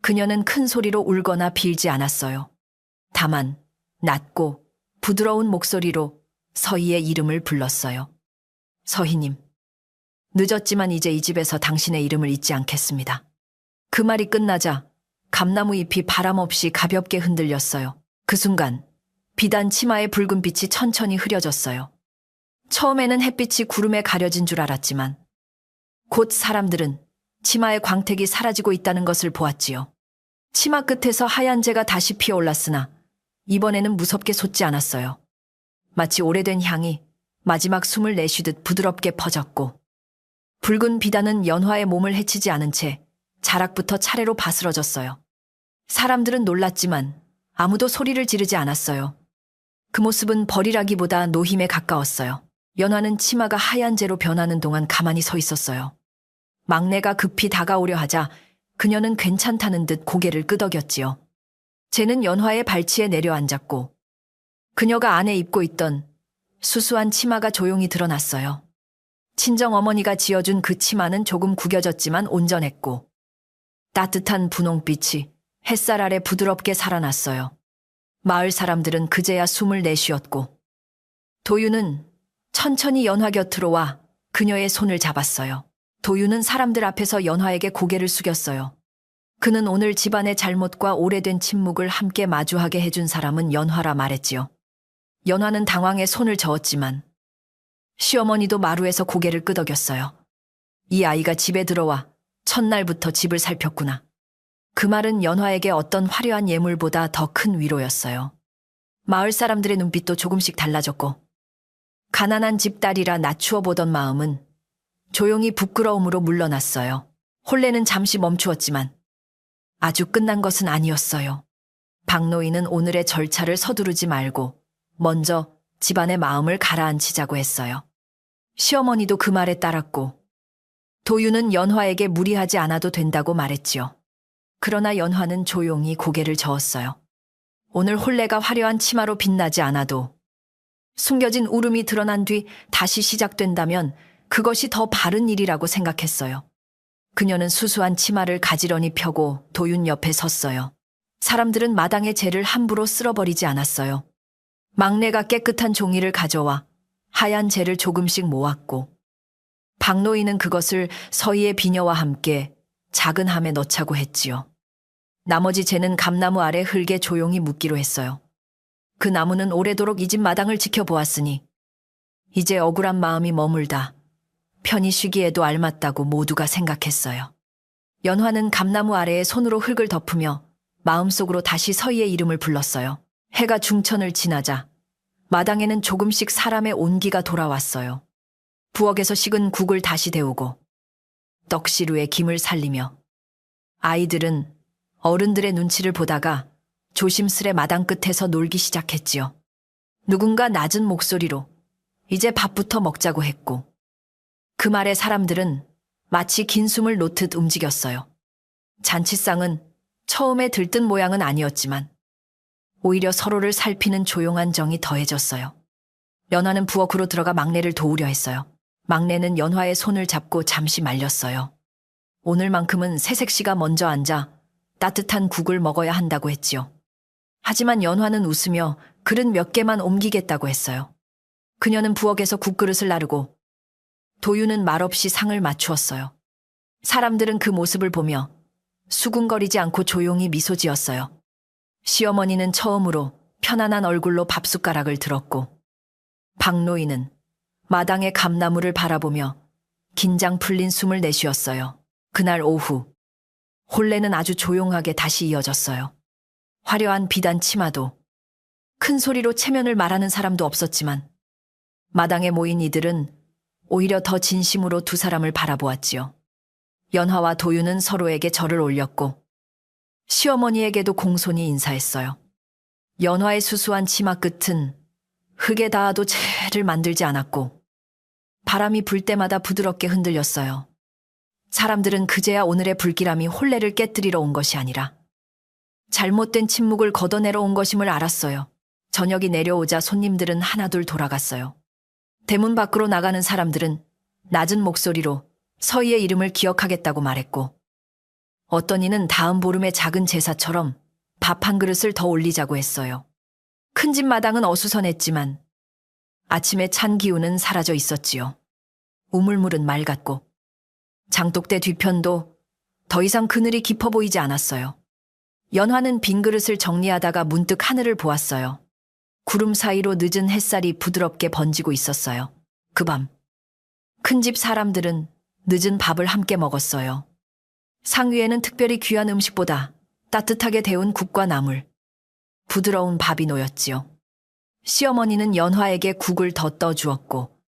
그녀는 큰 소리로 울거나 빌지 않았어요. 다만 낮고 부드러운 목소리로 서희의 이름을 불렀어요. 서희님, 늦었지만 이제 이 집에서 당신의 이름을 잊지 않겠습니다. 그 말이 끝나자 감나무 잎이 바람 없이 가볍게 흔들렸어요. 그 순간 비단 치마의 붉은 빛이 천천히 흐려졌어요. 처음에는 햇빛이 구름에 가려진 줄 알았지만 곧 사람들은 치마의 광택이 사라지고 있다는 것을 보았지요. 치마 끝에서 하얀 재가 다시 피어올랐으나 이번에는 무섭게 솟지 않았어요. 마치 오래된 향이 마지막 숨을 내쉬듯 부드럽게 퍼졌고 붉은 비단은 연화의 몸을 해치지 않은 채 자락부터 차례로 바스러졌어요. 사람들은 놀랐지만 아무도 소리를 지르지 않았어요. 그 모습은 벌이라기보다 노힘에 가까웠어요. 연화는 치마가 하얀 재로 변하는 동안 가만히 서 있었어요. 막내가 급히 다가오려 하자 그녀는 괜찮다는 듯 고개를 끄덕였지요. 재는 연화의 발치에 내려앉았고 그녀가 안에 입고 있던 수수한 치마가 조용히 드러났어요. 친정어머니가 지어준 그 치마는 조금 구겨졌지만 온전했고 따뜻한 분홍빛이 햇살 아래 부드럽게 살아났어요. 마을 사람들은 그제야 숨을 내쉬었고 도유는 천천히 연화 곁으로 와 그녀의 손을 잡았어요. 도유는 사람들 앞에서 연화에게 고개를 숙였어요. 그는 오늘 집안의 잘못과 오래된 침묵을 함께 마주하게 해준 사람은 연화라 말했지요. 연화는 당황해 손을 저었지만 시어머니도 마루에서 고개를 끄덕였어요. 이 아이가 집에 들어와 첫날부터 집을 살폈구나. 그 말은 연화에게 어떤 화려한 예물보다 더 큰 위로였어요. 마을 사람들의 눈빛도 조금씩 달라졌고 가난한 집딸이라 낮추어 보던 마음은 조용히 부끄러움으로 물러났어요. 혼례는 잠시 멈추었지만 아주 끝난 것은 아니었어요. 박노인은 오늘의 절차를 서두르지 말고 먼저 집안의 마음을 가라앉히자고 했어요. 시어머니도 그 말에 따랐고 도유는 연화에게 무리하지 않아도 된다고 말했지요. 그러나 연화는 조용히 고개를 저었어요. 오늘 혼례가 화려한 치마로 빛나지 않아도 숨겨진 울음이 드러난 뒤 다시 시작된다면 그것이 더 바른 일이라고 생각했어요. 그녀는 수수한 치마를 가지런히 펴고 도윤 옆에 섰어요. 사람들은 마당의 재를 함부로 쓸어버리지 않았어요. 막내가 깨끗한 종이를 가져와 하얀 재를 조금씩 모았고 박노인은 그것을 서희의 비녀와 함께 작은 함에 넣자고 했지요. 나머지 재는 감나무 아래 흙에 조용히 묻기로 했어요. 그 나무는 오래도록 이 집 마당을 지켜보았으니 이제 억울한 마음이 머물다 편히 쉬기에도 알맞다고 모두가 생각했어요. 연화는 감나무 아래에 손으로 흙을 덮으며 마음속으로 다시 서희의 이름을 불렀어요. 해가 중천을 지나자 마당에는 조금씩 사람의 온기가 돌아왔어요. 부엌에서 식은 국을 다시 데우고 떡시루에 김을 살리며 아이들은 어른들의 눈치를 보다가 조심스레 마당 끝에서 놀기 시작했지요. 누군가 낮은 목소리로 이제 밥부터 먹자고 했고 그 말에 사람들은 마치 긴 숨을 놓듯 움직였어요. 잔치상은 처음에 들뜬 모양은 아니었지만 오히려 서로를 살피는 조용한 정이 더해졌어요. 연화는 부엌으로 들어가 막내를 도우려 했어요. 막내는 연화의 손을 잡고 잠시 말렸어요. 오늘만큼은 새색 씨가 먼저 앉아 따뜻한 국을 먹어야 한다고 했지요. 하지만 연화는 웃으며 그릇 몇 개만 옮기겠다고 했어요. 그녀는 부엌에서 국그릇을 나르고 도유는 말없이 상을 맞추었어요. 사람들은 그 모습을 보며 수군거리지 않고 조용히 미소 지었어요. 시어머니는 처음으로 편안한 얼굴로 밥숟가락을 들었고 박노인은 마당의 감나무를 바라보며 긴장 풀린 숨을 내쉬었어요. 그날 오후 혼례는 아주 조용하게 다시 이어졌어요. 화려한 비단 치마도 큰 소리로 체면을 말하는 사람도 없었지만 마당에 모인 이들은 오히려 더 진심으로 두 사람을 바라보았지요. 연화와 도유는 서로에게 절을 올렸고 시어머니에게도 공손히 인사했어요. 연화의 수수한 치마 끝은 흙에 닿아도 채를 만들지 않았고 바람이 불 때마다 부드럽게 흔들렸어요. 사람들은 그제야 오늘의 불길함이 혼례를 깨뜨리러 온 것이 아니라 잘못된 침묵을 걷어내러 온 것임을 알았어요. 저녁이 내려오자 손님들은 하나둘 돌아갔어요. 대문 밖으로 나가는 사람들은 낮은 목소리로 서희의 이름을 기억하겠다고 말했고 어떤 이는 다음 보름의 작은 제사처럼 밥 한 그릇을 더 올리자고 했어요. 큰 집 마당은 어수선했지만 아침의 찬 기운은 사라져 있었지요. 우물물은 맑았고 장독대 뒤편도 더 이상 그늘이 깊어 보이지 않았어요. 연화는 빈 그릇을 정리하다가 문득 하늘을 보았어요. 구름 사이로 늦은 햇살이 부드럽게 번지고 있었어요. 그 밤 큰 집 사람들은 늦은 밥을 함께 먹었어요. 상 위에는 특별히 귀한 음식보다 따뜻하게 데운 국과 나물, 부드러운 밥이 놓였지요. 시어머니는 연화에게 국을 더 떠주었고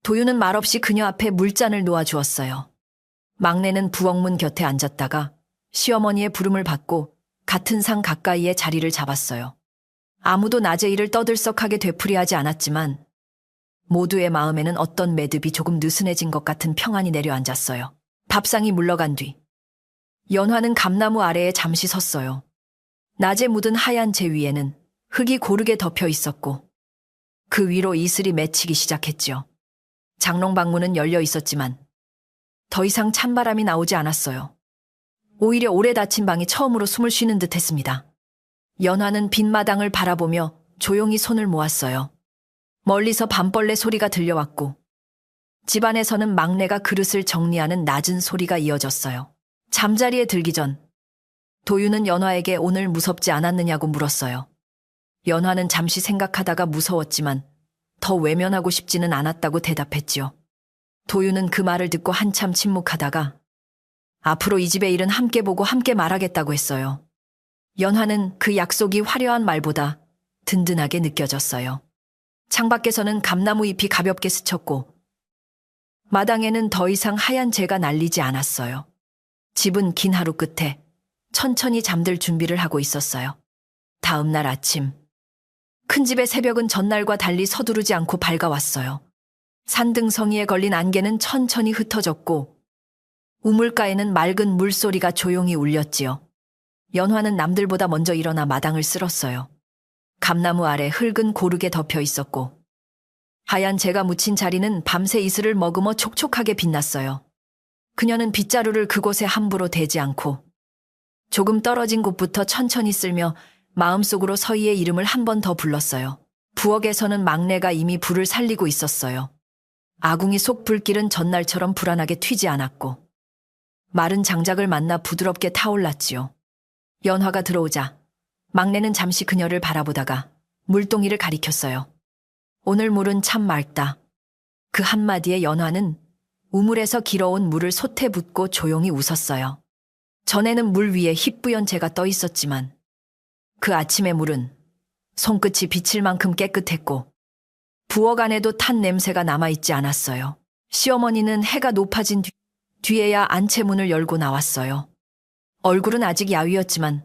도유는 말없이 그녀 앞에 물잔을 놓아주었어요. 막내는 부엌문 곁에 앉았다가 시어머니의 부름을 받고 같은 상 가까이에 자리를 잡았어요. 아무도 낮의 일을 떠들썩하게 되풀이하지 않았지만 모두의 마음에는 어떤 매듭이 조금 느슨해진 것 같은 평안이 내려앉았어요. 밥상이 물러간 뒤 연화는 감나무 아래에 잠시 섰어요. 낮에 묻은 하얀 재 위에는 흙이 고르게 덮여 있었고 그 위로 이슬이 맺히기 시작했지요. 장롱방문은 열려 있었지만 더 이상 찬바람이 나오지 않았어요. 오히려 오래 닫힌 방이 처음으로 숨을 쉬는 듯 했습니다. 연화는 빈 마당을 바라보며 조용히 손을 모았어요. 멀리서 밤벌레 소리가 들려왔고 집안에서는 막내가 그릇을 정리하는 낮은 소리가 이어졌어요. 잠자리에 들기 전 도유는 연화에게 오늘 무섭지 않았느냐고 물었어요. 연화는 잠시 생각하다가 무서웠지만 더 외면하고 싶지는 않았다고 대답했지요. 도유는 그 말을 듣고 한참 침묵하다가 앞으로 이 집의 일은 함께 보고 함께 말하겠다고 했어요. 연화는 그 약속이 화려한 말보다 든든하게 느껴졌어요. 창밖에서는 감나무 잎이 가볍게 스쳤고 마당에는 더 이상 하얀 재가 날리지 않았어요. 집은 긴 하루 끝에 천천히 잠들 준비를 하고 있었어요. 다음 날 아침 큰 집의 새벽은 전날과 달리 서두르지 않고 밝아왔어요. 산등성이에 걸린 안개는 천천히 흩어졌고 우물가에는 맑은 물소리가 조용히 울렸지요. 연화는 남들보다 먼저 일어나 마당을 쓸었어요. 감나무 아래 흙은 고르게 덮여 있었고 하얀 재가 묻힌 자리는 밤새 이슬을 머금어 촉촉하게 빛났어요. 그녀는 빗자루를 그곳에 함부로 대지 않고 조금 떨어진 곳부터 천천히 쓸며 마음속으로 서희의 이름을 한 번 더 불렀어요. 부엌에서는 막내가 이미 불을 살리고 있었어요. 아궁이 속 불길은 전날처럼 불안하게 튀지 않았고 마른 장작을 만나 부드럽게 타올랐지요. 연화가 들어오자 막내는 잠시 그녀를 바라보다가 물동이를 가리켰어요. 오늘 물은 참 맑다. 그 한마디에 연화는 우물에서 길어온 물을 솥에 붓고 조용히 웃었어요. 전에는 물 위에 희뿌연 재가 떠 있었지만 그 아침의 물은 손끝이 비칠 만큼 깨끗했고 부엌 안에도 탄 냄새가 남아있지 않았어요. 시어머니는 해가 높아진 뒤에야 안채문을 열고 나왔어요. 얼굴은 아직 야위었지만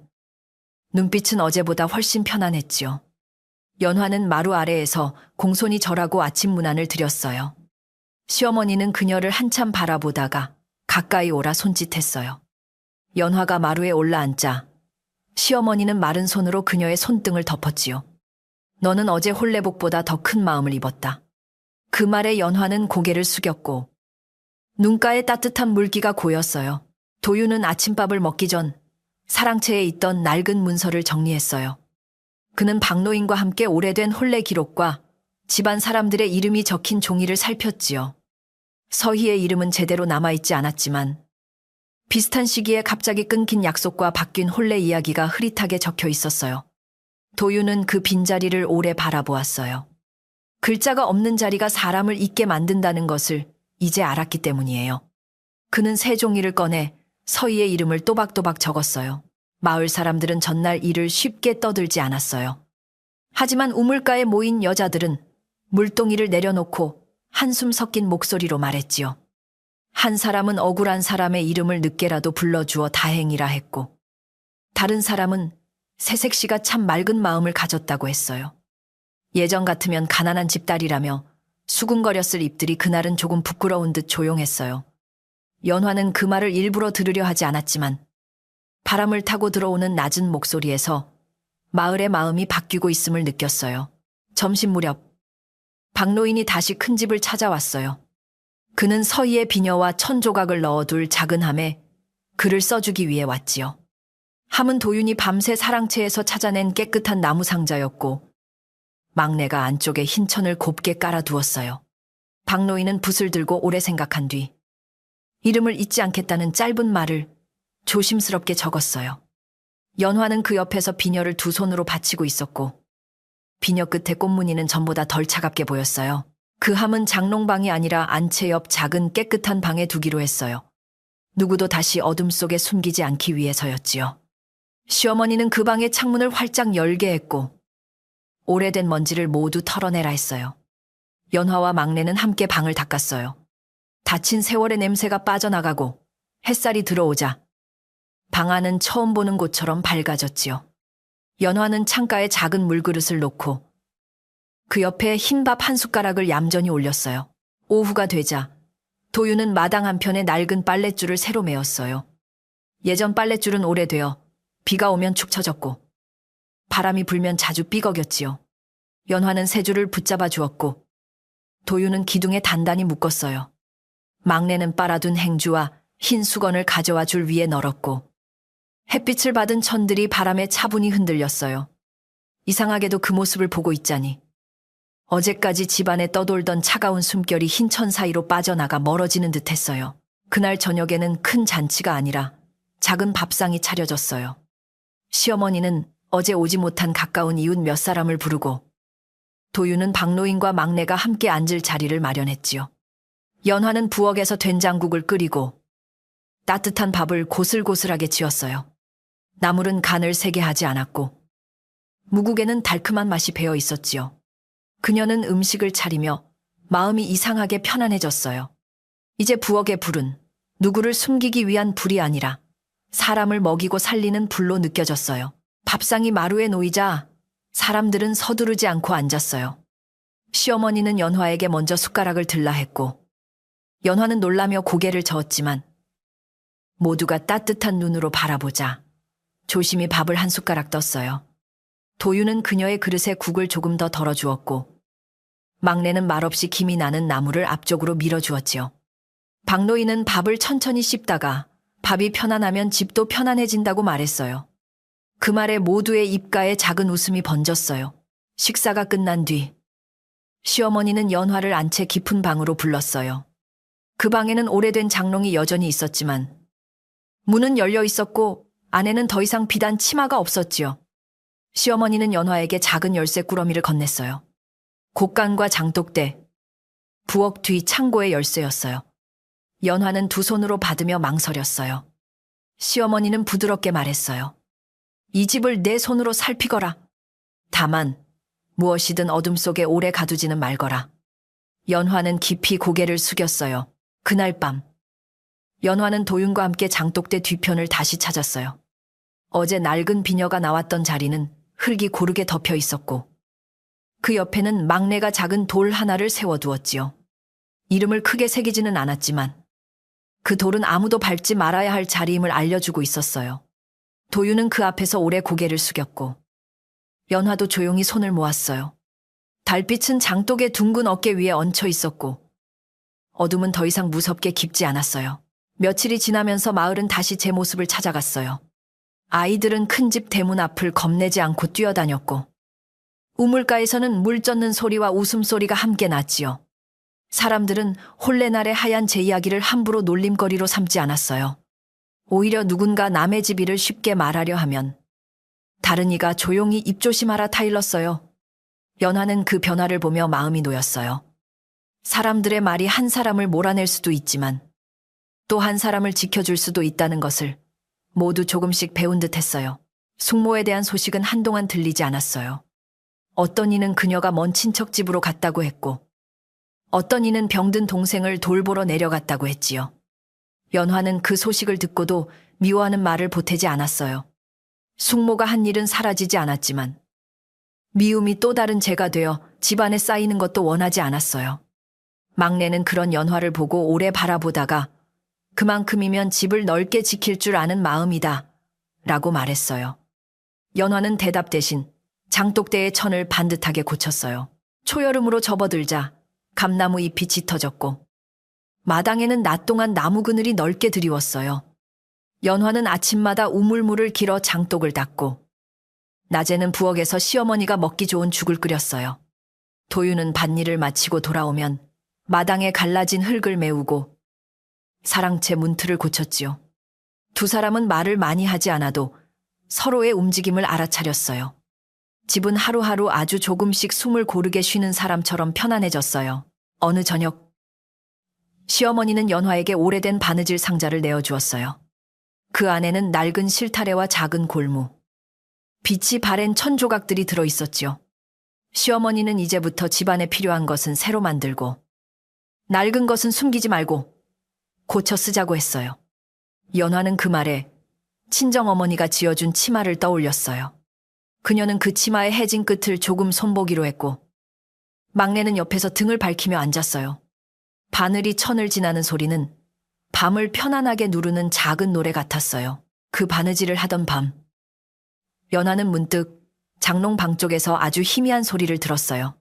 눈빛은 어제보다 훨씬 편안했지요. 연화는 마루 아래에서 공손히 절하고 아침 문안을 드렸어요. 시어머니는 그녀를 한참 바라보다가 가까이 오라 손짓했어요. 연화가 마루에 올라앉자 시어머니는 마른 손으로 그녀의 손등을 덮었지요. 너는 어제 홀레복보다 더 큰 마음을 입었다. 그 말에 연화는 고개를 숙였고 눈가에 따뜻한 물기가 고였어요. 도윤은 아침밥을 먹기 전 사랑채에 있던 낡은 문서를 정리했어요. 그는 박노인과 함께 오래된 혼례 기록과 집안 사람들의 이름이 적힌 종이를 살폈지요. 서희의 이름은 제대로 남아있지 않았지만 비슷한 시기에 갑자기 끊긴 약속과 바뀐 혼례 이야기가 흐릿하게 적혀 있었어요. 도윤은 그 빈자리를 오래 바라보았어요. 글자가 없는 자리가 사람을 잊게 만든다는 것을 이제 알았기 때문이에요. 그는 새 종이를 꺼내 서희의 이름을 또박또박 적었어요. 마을 사람들은 전날 일을 쉽게 떠들지 않았어요. 하지만 우물가에 모인 여자들은 물동이를 내려놓고 한숨 섞인 목소리로 말했지요. 한 사람은 억울한 사람의 이름을 늦게라도 불러주어 다행이라 했고, 다른 사람은 새색 씨가 참 맑은 마음을 가졌다고 했어요. 예전 같으면 가난한 집딸이라며 수군거렸을 입들이 그날은 조금 부끄러운 듯 조용했어요. 연화는 그 말을 일부러 들으려 하지 않았지만 바람을 타고 들어오는 낮은 목소리에서 마을의 마음이 바뀌고 있음을 느꼈어요. 점심 무렵 박노인이 다시 큰 집을 찾아왔어요. 그는 서희의 비녀와 천조각을 넣어둘 작은 함에 글을 써주기 위해 왔지요. 함은 도윤이 밤새 사랑채에서 찾아낸 깨끗한 나무 상자였고 막내가 안쪽에 흰 천을 곱게 깔아두었어요. 박노인은 붓을 들고 오래 생각한 뒤 이름을 잊지 않겠다는 짧은 말을 조심스럽게 적었어요. 연화는 그 옆에서 비녀를 두 손으로 받치고 있었고 비녀 끝에 꽃무늬는 전보다 덜 차갑게 보였어요. 그 함은 장롱방이 아니라 안채 옆 작은 깨끗한 방에 두기로 했어요. 누구도 다시 어둠 속에 숨기지 않기 위해서였지요. 시어머니는 그 방의 창문을 활짝 열게 했고 오래된 먼지를 모두 털어내라 했어요. 연화와 막내는 함께 방을 닦았어요. 다친 세월의 냄새가 빠져나가고 햇살이 들어오자 방 안은 처음 보는 곳처럼 밝아졌지요. 연화는 창가에 작은 물그릇을 놓고 그 옆에 흰밥 한 숟가락을 얌전히 올렸어요. 오후가 되자 도윤은 마당 한편에 낡은 빨랫줄을 새로 메었어요. 예전 빨랫줄은 오래되어 비가 오면 축 처졌고 바람이 불면 자주 삐걱였지요. 연화는 새 줄을 붙잡아 주었고 도윤은 기둥에 단단히 묶었어요. 막내는 빨아둔 행주와 흰 수건을 가져와 줄 위에 널었고 햇빛을 받은 천들이 바람에 차분히 흔들렸어요. 이상하게도 그 모습을 보고 있자니 어제까지 집안에 떠돌던 차가운 숨결이 흰 천 사이로 빠져나가 멀어지는 듯했어요. 그날 저녁에는 큰 잔치가 아니라 작은 밥상이 차려졌어요. 시어머니는 어제 오지 못한 가까운 이웃 몇 사람을 부르고 도윤은 박노인과 막내가 함께 앉을 자리를 마련했지요. 연화는 부엌에서 된장국을 끓이고 따뜻한 밥을 고슬고슬하게 지었어요. 나물은 간을 세게 하지 않았고 무국에는 달큼한 맛이 배어 있었지요. 그녀는 음식을 차리며 마음이 이상하게 편안해졌어요. 이제 부엌의 불은 누구를 숨기기 위한 불이 아니라 사람을 먹이고 살리는 불로 느껴졌어요. 밥상이 마루에 놓이자 사람들은 서두르지 않고 앉았어요. 시어머니는 연화에게 먼저 숟가락을 들라 했고 연화는 놀라며 고개를 저었지만 모두가 따뜻한 눈으로 바라보자 조심히 밥을 한 숟가락 떴어요. 도윤은 그녀의 그릇에 국을 조금 더 덜어주었고 막내는 말없이 김이 나는 나물을 앞쪽으로 밀어주었지요. 박노인은 밥을 천천히 씹다가 밥이 편안하면 집도 편안해진다고 말했어요. 그 말에 모두의 입가에 작은 웃음이 번졌어요. 식사가 끝난 뒤 시어머니는 연화를 안채 깊은 방으로 불렀어요. 그 방에는 오래된 장롱이 여전히 있었지만 문은 열려 있었고 안에는 더 이상 비단 치마가 없었지요. 시어머니는 연화에게 작은 열쇠 꾸러미를 건넸어요. 곡간과 장독대, 부엌 뒤 창고의 열쇠였어요. 연화는 두 손으로 받으며 망설였어요. 시어머니는 부드럽게 말했어요. 이 집을 내 손으로 살피거라. 다만 무엇이든 어둠 속에 오래 가두지는 말거라. 연화는 깊이 고개를 숙였어요. 그날 밤 연화는 도윤과 함께 장독대 뒤편을 다시 찾았어요. 어제 낡은 비녀가 나왔던 자리는 흙이 고르게 덮여 있었고 그 옆에는 막내가 작은 돌 하나를 세워두었지요. 이름을 크게 새기지는 않았지만 그 돌은 아무도 밟지 말아야 할 자리임을 알려주고 있었어요. 도윤은 그 앞에서 오래 고개를 숙였고 연화도 조용히 손을 모았어요. 달빛은 장독의 둥근 어깨 위에 얹혀 있었고 어둠은 더 이상 무섭게 깊지 않았어요. 며칠이 지나면서 마을은 다시 제 모습을 찾아갔어요. 아이들은 큰 집 대문 앞을 겁내지 않고 뛰어다녔고 우물가에서는 물 젓는 소리와 웃음소리가 함께 났지요. 사람들은 홀레날의 하얀 제 이야기를 함부로 놀림거리로 삼지 않았어요. 오히려 누군가 남의 집 일을 쉽게 말하려 하면 다른 이가 조용히 입조심하라 타일렀어요. 연화는 그 변화를 보며 마음이 놓였어요. 사람들의 말이 한 사람을 몰아낼 수도 있지만 또 한 사람을 지켜줄 수도 있다는 것을 모두 조금씩 배운 듯 했어요. 숙모에 대한 소식은 한동안 들리지 않았어요. 어떤 이는 그녀가 먼 친척 집으로 갔다고 했고 어떤 이는 병든 동생을 돌보러 내려갔다고 했지요. 연화는 그 소식을 듣고도 미워하는 말을 보태지 않았어요. 숙모가 한 일은 사라지지 않았지만 미움이 또 다른 죄가 되어 집안에 쌓이는 것도 원하지 않았어요. 막내는 그런 연화를 보고 오래 바라보다가 그만큼이면 집을 넓게 지킬 줄 아는 마음이다 라고 말했어요. 연화는 대답 대신 장독대의 천을 반듯하게 고쳤어요. 초여름으로 접어들자 감나무 잎이 짙어졌고 마당에는 낮 동안 나무 그늘이 넓게 드리웠어요. 연화는 아침마다 우물물을 길어 장독을 닦고 낮에는 부엌에서 시어머니가 먹기 좋은 죽을 끓였어요. 도윤은 밭일을 마치고 돌아오면 마당에 갈라진 흙을 메우고 사랑채 문틀을 고쳤지요. 두 사람은 말을 많이 하지 않아도 서로의 움직임을 알아차렸어요. 집은 하루하루 아주 조금씩 숨을 고르게 쉬는 사람처럼 편안해졌어요. 어느 저녁 시어머니는 연화에게 오래된 바느질 상자를 내어주었어요. 그 안에는 낡은 실타래와 작은 골무, 빛이 바랜 천 조각들이 들어있었지요. 시어머니는 이제부터 집안에 필요한 것은 새로 만들고 낡은 것은 숨기지 말고 고쳐 쓰자고 했어요. 연화는 그 말에 친정어머니가 지어준 치마를 떠올렸어요. 그녀는 그 치마의 해진 끝을 조금 손보기로 했고 막내는 옆에서 등을 밝히며 앉았어요. 바늘이 천을 지나는 소리는 밤을 편안하게 누르는 작은 노래 같았어요. 그 바느질을 하던 밤 연화는 문득 장롱방 쪽에서 아주 희미한 소리를 들었어요.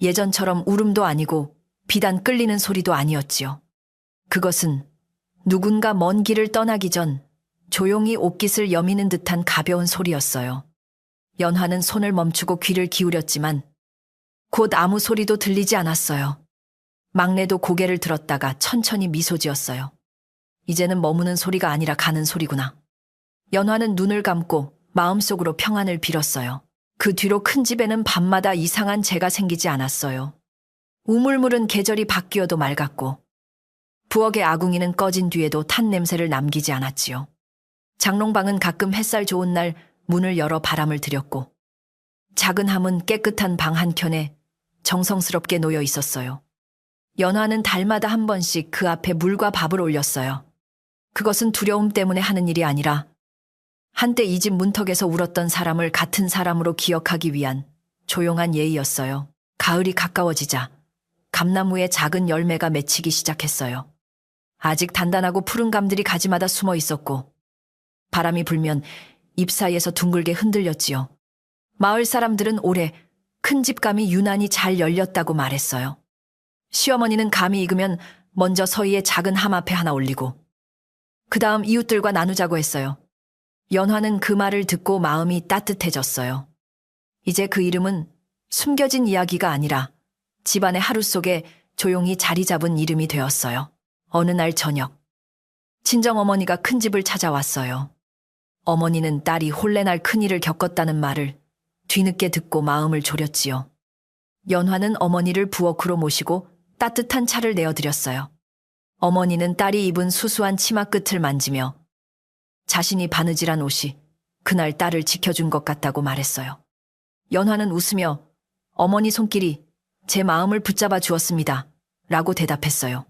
예전처럼 울음도 아니고 비단 끌리는 소리도 아니었지요. 그것은 누군가 먼 길을 떠나기 전 조용히 옷깃을 여미는 듯한 가벼운 소리였어요. 연화는 손을 멈추고 귀를 기울였지만 곧 아무 소리도 들리지 않았어요. 막내도 고개를 들었다가 천천히 미소 지었어요. 이제는 머무는 소리가 아니라 가는 소리구나. 연화는 눈을 감고 마음속으로 평안을 빌었어요. 그 뒤로 큰 집에는 밤마다 이상한 재가 생기지 않았어요. 우물물은 계절이 바뀌어도 맑았고 부엌의 아궁이는 꺼진 뒤에도 탄 냄새를 남기지 않았지요. 장롱방은 가끔 햇살 좋은 날 문을 열어 바람을 들였고 작은 함은 깨끗한 방 한켠에 정성스럽게 놓여 있었어요. 연화는 달마다 한 번씩 그 앞에 물과 밥을 올렸어요. 그것은 두려움 때문에 하는 일이 아니라 한때 이 집 문턱에서 울었던 사람을 같은 사람으로 기억하기 위한 조용한 예의였어요. 가을이 가까워지자 감나무에 작은 열매가 맺히기 시작했어요. 아직 단단하고 푸른 감들이 가지마다 숨어 있었고 바람이 불면 잎 사이에서 둥글게 흔들렸지요. 마을 사람들은 올해 큰 집감이 유난히 잘 열렸다고 말했어요. 시어머니는 감이 익으면 먼저 서희의 작은 함 앞에 하나 올리고 그 다음 이웃들과 나누자고 했어요. 연화는 그 말을 듣고 마음이 따뜻해졌어요. 이제 그 이름은 숨겨진 이야기가 아니라 집안의 하루 속에 조용히 자리 잡은 이름이 되었어요. 어느 날 저녁 친정어머니가 큰 집을 찾아왔어요. 어머니는 딸이 홀레날 큰일을 겪었다는 말을 뒤늦게 듣고 마음을 졸였지요. 연화는 어머니를 부엌으로 모시고 따뜻한 차를 내어드렸어요. 어머니는 딸이 입은 수수한 치마 끝을 만지며 자신이 바느질한 옷이 그날 딸을 지켜준 것 같다고 말했어요. 연화는 웃으며 어머니 손길이 제 마음을 붙잡아 주었습니다. 라고 대답했어요.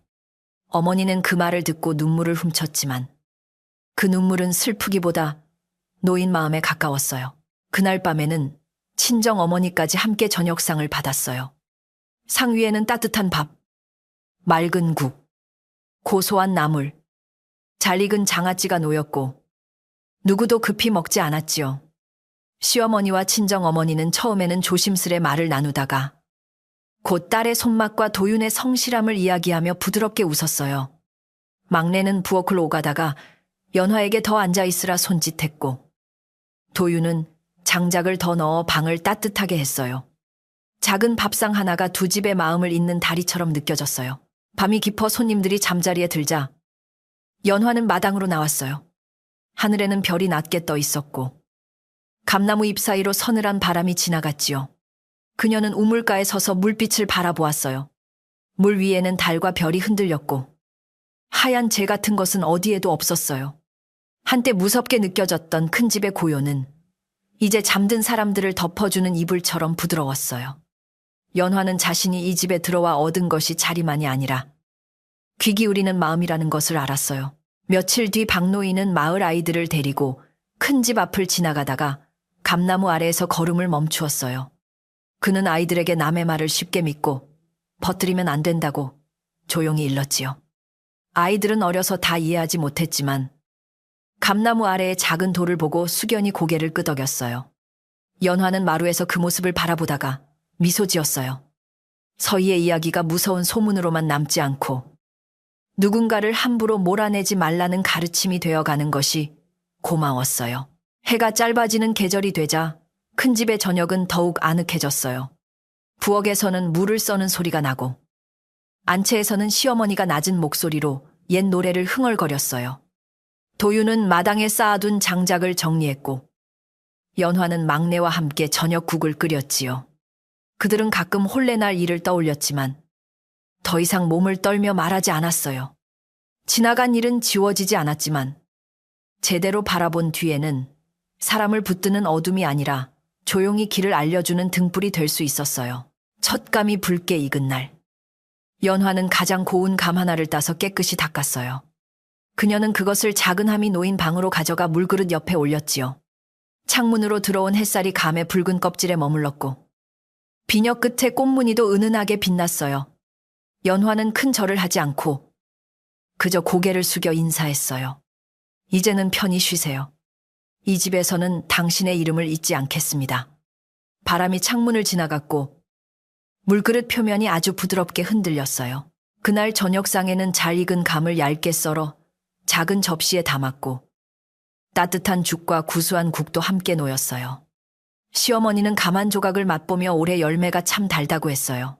어머니는 그 말을 듣고 눈물을 훔쳤지만 그 눈물은 슬프기보다 놓인 마음에 가까웠어요. 그날 밤에는 친정 어머니까지 함께 저녁상을 받았어요. 상 위에는 따뜻한 밥, 맑은 국, 고소한 나물, 잘 익은 장아찌가 놓였고 누구도 급히 먹지 않았지요. 시어머니와 친정어머니는 처음에는 조심스레 말을 나누다가 곧 딸의 손맛과 도윤의 성실함을 이야기하며 부드럽게 웃었어요. 막내는 부엌을 오가다가 연화에게 더 앉아있으라 손짓했고 도윤은 장작을 더 넣어 방을 따뜻하게 했어요. 작은 밥상 하나가 두 집의 마음을 잇는 다리처럼 느껴졌어요. 밤이 깊어 손님들이 잠자리에 들자 연화는 마당으로 나왔어요. 하늘에는 별이 낮게 떠 있었고 감나무 잎 사이로 서늘한 바람이 지나갔지요. 그녀는 우물가에 서서 물빛을 바라보았어요. 물 위에는 달과 별이 흔들렸고 하얀 재 같은 것은 어디에도 없었어요. 한때 무섭게 느껴졌던 큰 집의 고요는 이제 잠든 사람들을 덮어주는 이불처럼 부드러웠어요. 연화는 자신이 이 집에 들어와 얻은 것이 자리만이 아니라 귀 기울이는 마음이라는 것을 알았어요. 며칠 뒤 박노인은 마을 아이들을 데리고 큰 집 앞을 지나가다가 감나무 아래에서 걸음을 멈추었어요. 그는 아이들에게 남의 말을 쉽게 믿고 퍼뜨리면 안 된다고 조용히 일렀지요. 아이들은 어려서 다 이해하지 못했지만 감나무 아래의 작은 돌을 보고 숙연히 고개를 끄덕였어요. 연화는 마루에서 그 모습을 바라보다가 미소 지었어요. 서희의 이야기가 무서운 소문으로만 남지 않고 누군가를 함부로 몰아내지 말라는 가르침이 되어가는 것이 고마웠어요. 해가 짧아지는 계절이 되자 큰 집의 저녁은 더욱 아늑해졌어요. 부엌에서는 물을 써는 소리가 나고 안채에서는 시어머니가 낮은 목소리로 옛 노래를 흥얼거렸어요. 도윤은 마당에 쌓아둔 장작을 정리했고 연화는 막내와 함께 저녁국을 끓였지요. 그들은 가끔 혼례날 일을 떠올렸지만 더 이상 몸을 떨며 말하지 않았어요. 지나간 일은 지워지지 않았지만 제대로 바라본 뒤에는 사람을 붙드는 어둠이 아니라 조용히 길을 알려주는 등불이 될 수 있었어요. 첫 감이 붉게 익은 날, 연화는 가장 고운 감 하나를 따서 깨끗이 닦았어요. 그녀는 그것을 작은 함이 놓인 방으로 가져가 물그릇 옆에 올렸지요. 창문으로 들어온 햇살이 감의 붉은 껍질에 머물렀고 비녀 끝에 꽃무늬도 은은하게 빛났어요. 연화는 큰 절을 하지 않고 그저 고개를 숙여 인사했어요. 이제는 편히 쉬세요. 이 집에서는 당신의 이름을 잊지 않겠습니다. 바람이 창문을 지나갔고 물그릇 표면이 아주 부드럽게 흔들렸어요. 그날 저녁상에는 잘 익은 감을 얇게 썰어 작은 접시에 담았고 따뜻한 죽과 구수한 국도 함께 놓였어요. 시어머니는 감 한 조각을 맛보며 올해 열매가 참 달다고 했어요.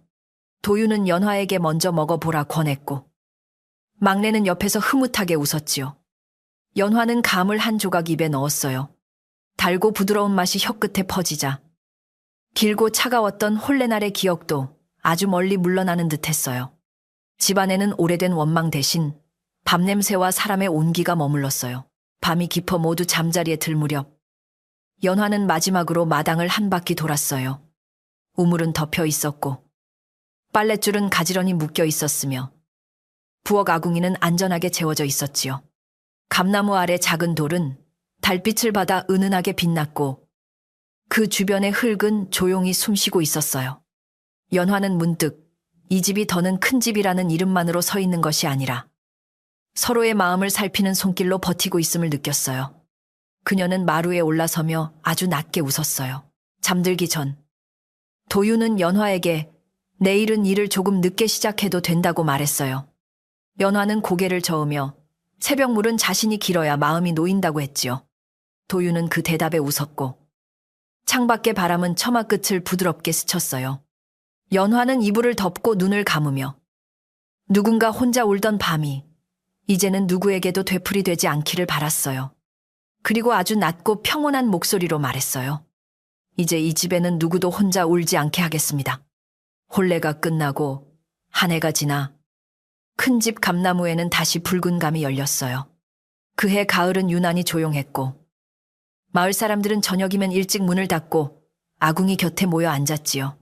도윤은 연화에게 먼저 먹어보라 권했고 막내는 옆에서 흐뭇하게 웃었지요. 연화는 감을 한 조각 입에 넣었어요. 달고 부드러운 맛이 혀끝에 퍼지자 길고 차가웠던 혼례날의 기억도 아주 멀리 물러나는 듯했어요. 집안에는 오래된 원망 대신 밤냄새와 사람의 온기가 머물렀어요. 밤이 깊어 모두 잠자리에 들 무렵 연화는 마지막으로 마당을 한 바퀴 돌았어요. 우물은 덮여 있었고 빨랫줄은 가지런히 묶여 있었으며 부엌 아궁이는 안전하게 재워져 있었지요. 감나무 아래 작은 돌은 달빛을 받아 은은하게 빛났고 그 주변의 흙은 조용히 숨쉬고 있었어요. 연화는 문득 이 집이 더는 큰 집이라는 이름만으로 서 있는 것이 아니라 서로의 마음을 살피는 손길로 버티고 있음을 느꼈어요. 그녀는 마루에 올라서며 아주 낮게 웃었어요. 잠들기 전 도윤은 연화에게 내일은 일을 조금 늦게 시작해도 된다고 말했어요. 연화는 고개를 저으며 새벽물은 자신이 길어야 마음이 놓인다고 했지요. 도윤은 그 대답에 웃었고 창밖의 바람은 처마 끝을 부드럽게 스쳤어요. 연화는 이불을 덮고 눈을 감으며 누군가 혼자 울던 밤이 이제는 누구에게도 되풀이되지 않기를 바랐어요. 그리고 아주 낮고 평온한 목소리로 말했어요. 이제 이 집에는 누구도 혼자 울지 않게 하겠습니다. 혼례가 끝나고 한 해가 지나 큰 집 감나무에는 다시 붉은 감이 열렸어요. 그해 가을은 유난히 조용했고 마을 사람들은 저녁이면 일찍 문을 닫고 아궁이 곁에 모여 앉았지요.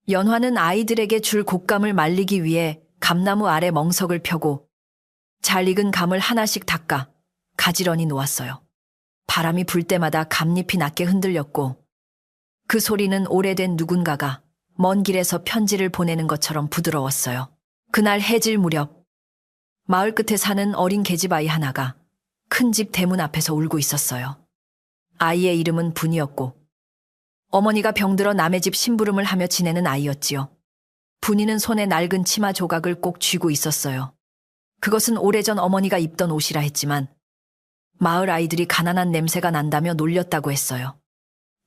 연화는 아이들에게 줄 곶감을 말리기 위해 감나무 아래 멍석을 펴고 잘 익은 감을 하나씩 닦아 가지런히 놓았어요. 바람이 불 때마다 감잎이 낮게 흔들렸고 그 소리는 오래된 누군가가 먼 길에서 편지를 보내는 것처럼 부드러웠어요. 그날 해질 무렵 마을 끝에 사는 어린 계집아이 하나가 큰 집 대문 앞에서 울고 있었어요. 아이의 이름은 분이었고 어머니가 병들어 남의 집 심부름을 하며 지내는 아이였지요. 분이는 손에 낡은 치마 조각을 꼭 쥐고 있었어요. 그것은 오래전 어머니가 입던 옷이라 했지만 마을 아이들이 가난한 냄새가 난다며 놀렸다고 했어요.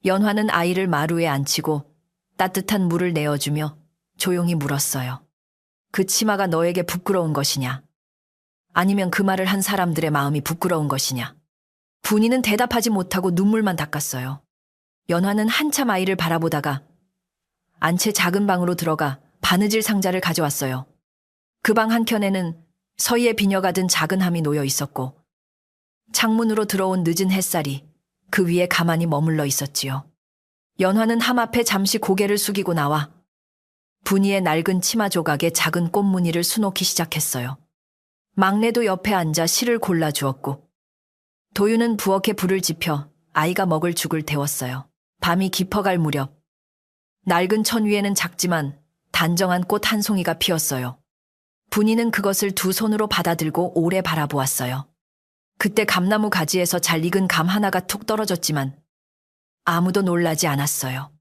연화는 아이를 마루에 앉히고 따뜻한 물을 내어주며 조용히 물었어요. 그 치마가 너에게 부끄러운 것이냐? 아니면 그 말을 한 사람들의 마음이 부끄러운 것이냐? 분이는 대답하지 못하고 눈물만 닦았어요. 연화는 한참 아이를 바라보다가 안채 작은 방으로 들어가 바느질 상자를 가져왔어요. 그 방 한켠에는 서희의 비녀가 든 작은 함이 놓여 있었고 창문으로 들어온 늦은 햇살이 그 위에 가만히 머물러 있었지요. 연화는 함 앞에 잠시 고개를 숙이고 나와 분이의 낡은 치마 조각에 작은 꽃무늬를 수놓기 시작했어요. 막내도 옆에 앉아 실을 골라주었고 도유는 부엌에 불을 지펴 아이가 먹을 죽을 데웠어요. 밤이 깊어갈 무렵 낡은 천 위에는 작지만 단정한 꽃 한 송이가 피었어요. 분이는 그것을 두 손으로 받아들고 오래 바라보았어요. 그때 감나무 가지에서 잘 익은 감 하나가 툭 떨어졌지만 아무도 놀라지 않았어요.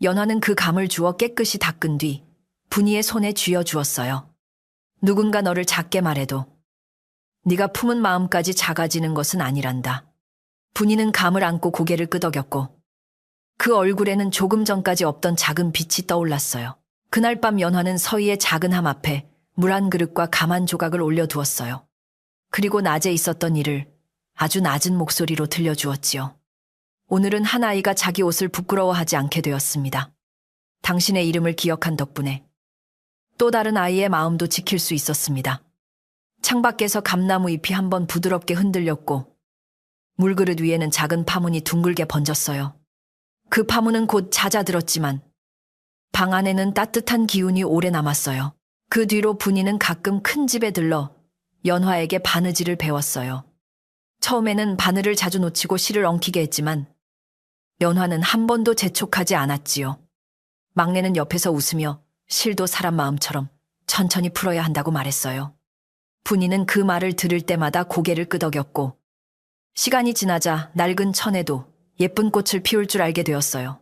연화는 그 감을 주워 깨끗이 닦은 뒤 분이의 손에 쥐어 주었어요. 누군가 너를 작게 말해도 네가 품은 마음까지 작아지는 것은 아니란다. 분이는 감을 안고 고개를 끄덕였고 그 얼굴에는 조금 전까지 없던 작은 빛이 떠올랐어요. 그날 밤 연화는 서희의 작은 함 앞에 물 한 그릇과 감 한 조각을 올려두었어요. 그리고 낮에 있었던 일을 아주 낮은 목소리로 들려주었지요. 오늘은 한 아이가 자기 옷을 부끄러워하지 않게 되었습니다. 당신의 이름을 기억한 덕분에 또 다른 아이의 마음도 지킬 수 있었습니다. 창밖에서 감나무 잎이 한번 부드럽게 흔들렸고 물그릇 위에는 작은 파문이 둥글게 번졌어요. 그 파문은 곧 잦아들었지만 방 안에는 따뜻한 기운이 오래 남았어요. 그 뒤로 분이는 가끔 큰 집에 들러 연화에게 바느질을 배웠어요. 처음에는 바늘을 자주 놓치고 실을 엉키게 했지만 연화는 한 번도 재촉하지 않았지요. 막내는 옆에서 웃으며 실도 사람 마음처럼 천천히 풀어야 한다고 말했어요. 분이는 그 말을 들을 때마다 고개를 끄덕였고 시간이 지나자 낡은 천에도 예쁜 꽃을 피울 줄 알게 되었어요.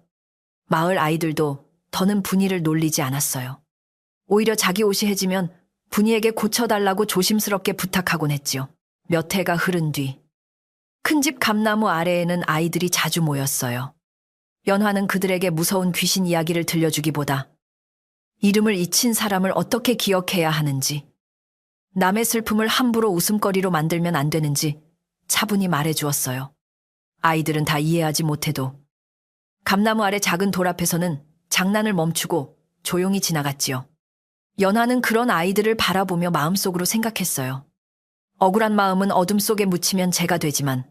마을 아이들도 더는 분이를 놀리지 않았어요. 오히려 자기 옷이 해지면 분이에게 고쳐달라고 조심스럽게 부탁하곤 했지요. 몇 해가 흐른 뒤 큰 집 감나무 아래에는 아이들이 자주 모였어요. 연화는 그들에게 무서운 귀신 이야기를 들려주기보다 이름을 잊힌 사람을 어떻게 기억해야 하는지, 남의 슬픔을 함부로 웃음거리로 만들면 안 되는지 차분히 말해주었어요. 아이들은 다 이해하지 못해도 감나무 아래 작은 돌 앞에서는 장난을 멈추고 조용히 지나갔지요. 연화는 그런 아이들을 바라보며 마음속으로 생각했어요. 억울한 마음은 어둠 속에 묻히면 재가 되지만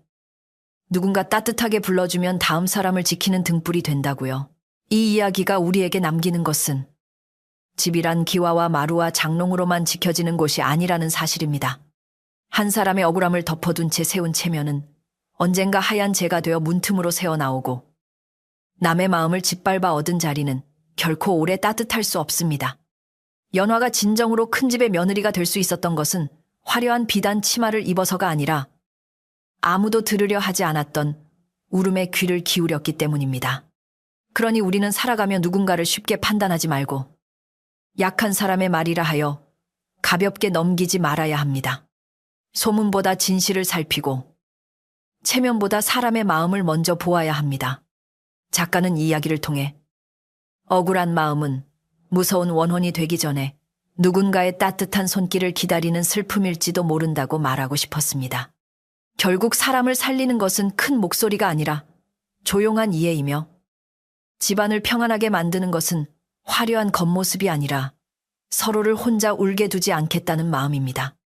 누군가 따뜻하게 불러주면 다음 사람을 지키는 등불이 된다고요. 이 이야기가 우리에게 남기는 것은 집이란 기와와 마루와 장롱으로만 지켜지는 곳이 아니라는 사실입니다. 한 사람의 억울함을 덮어둔 채 세운 체면은 언젠가 하얀 재가 되어 문틈으로 새어나오고 남의 마음을 짓밟아 얻은 자리는 결코 오래 따뜻할 수 없습니다. 연화가 진정으로 큰 집의 며느리가 될 수 있었던 것은 화려한 비단 치마를 입어서가 아니라 아무도 들으려 하지 않았던 울음에 귀를 기울였기 때문입니다. 그러니 우리는 살아가며 누군가를 쉽게 판단하지 말고 약한 사람의 말이라 하여 가볍게 넘기지 말아야 합니다. 소문보다 진실을 살피고 체면보다 사람의 마음을 먼저 보아야 합니다. 작가는 이 이야기를 통해 억울한 마음은 무서운 원혼이 되기 전에 누군가의 따뜻한 손길을 기다리는 슬픔일지도 모른다고 말하고 싶었습니다. 결국 사람을 살리는 것은 큰 목소리가 아니라 조용한 이해이며 집안을 평안하게 만드는 것은 화려한 겉모습이 아니라 서로를 혼자 울게 두지 않겠다는 마음입니다.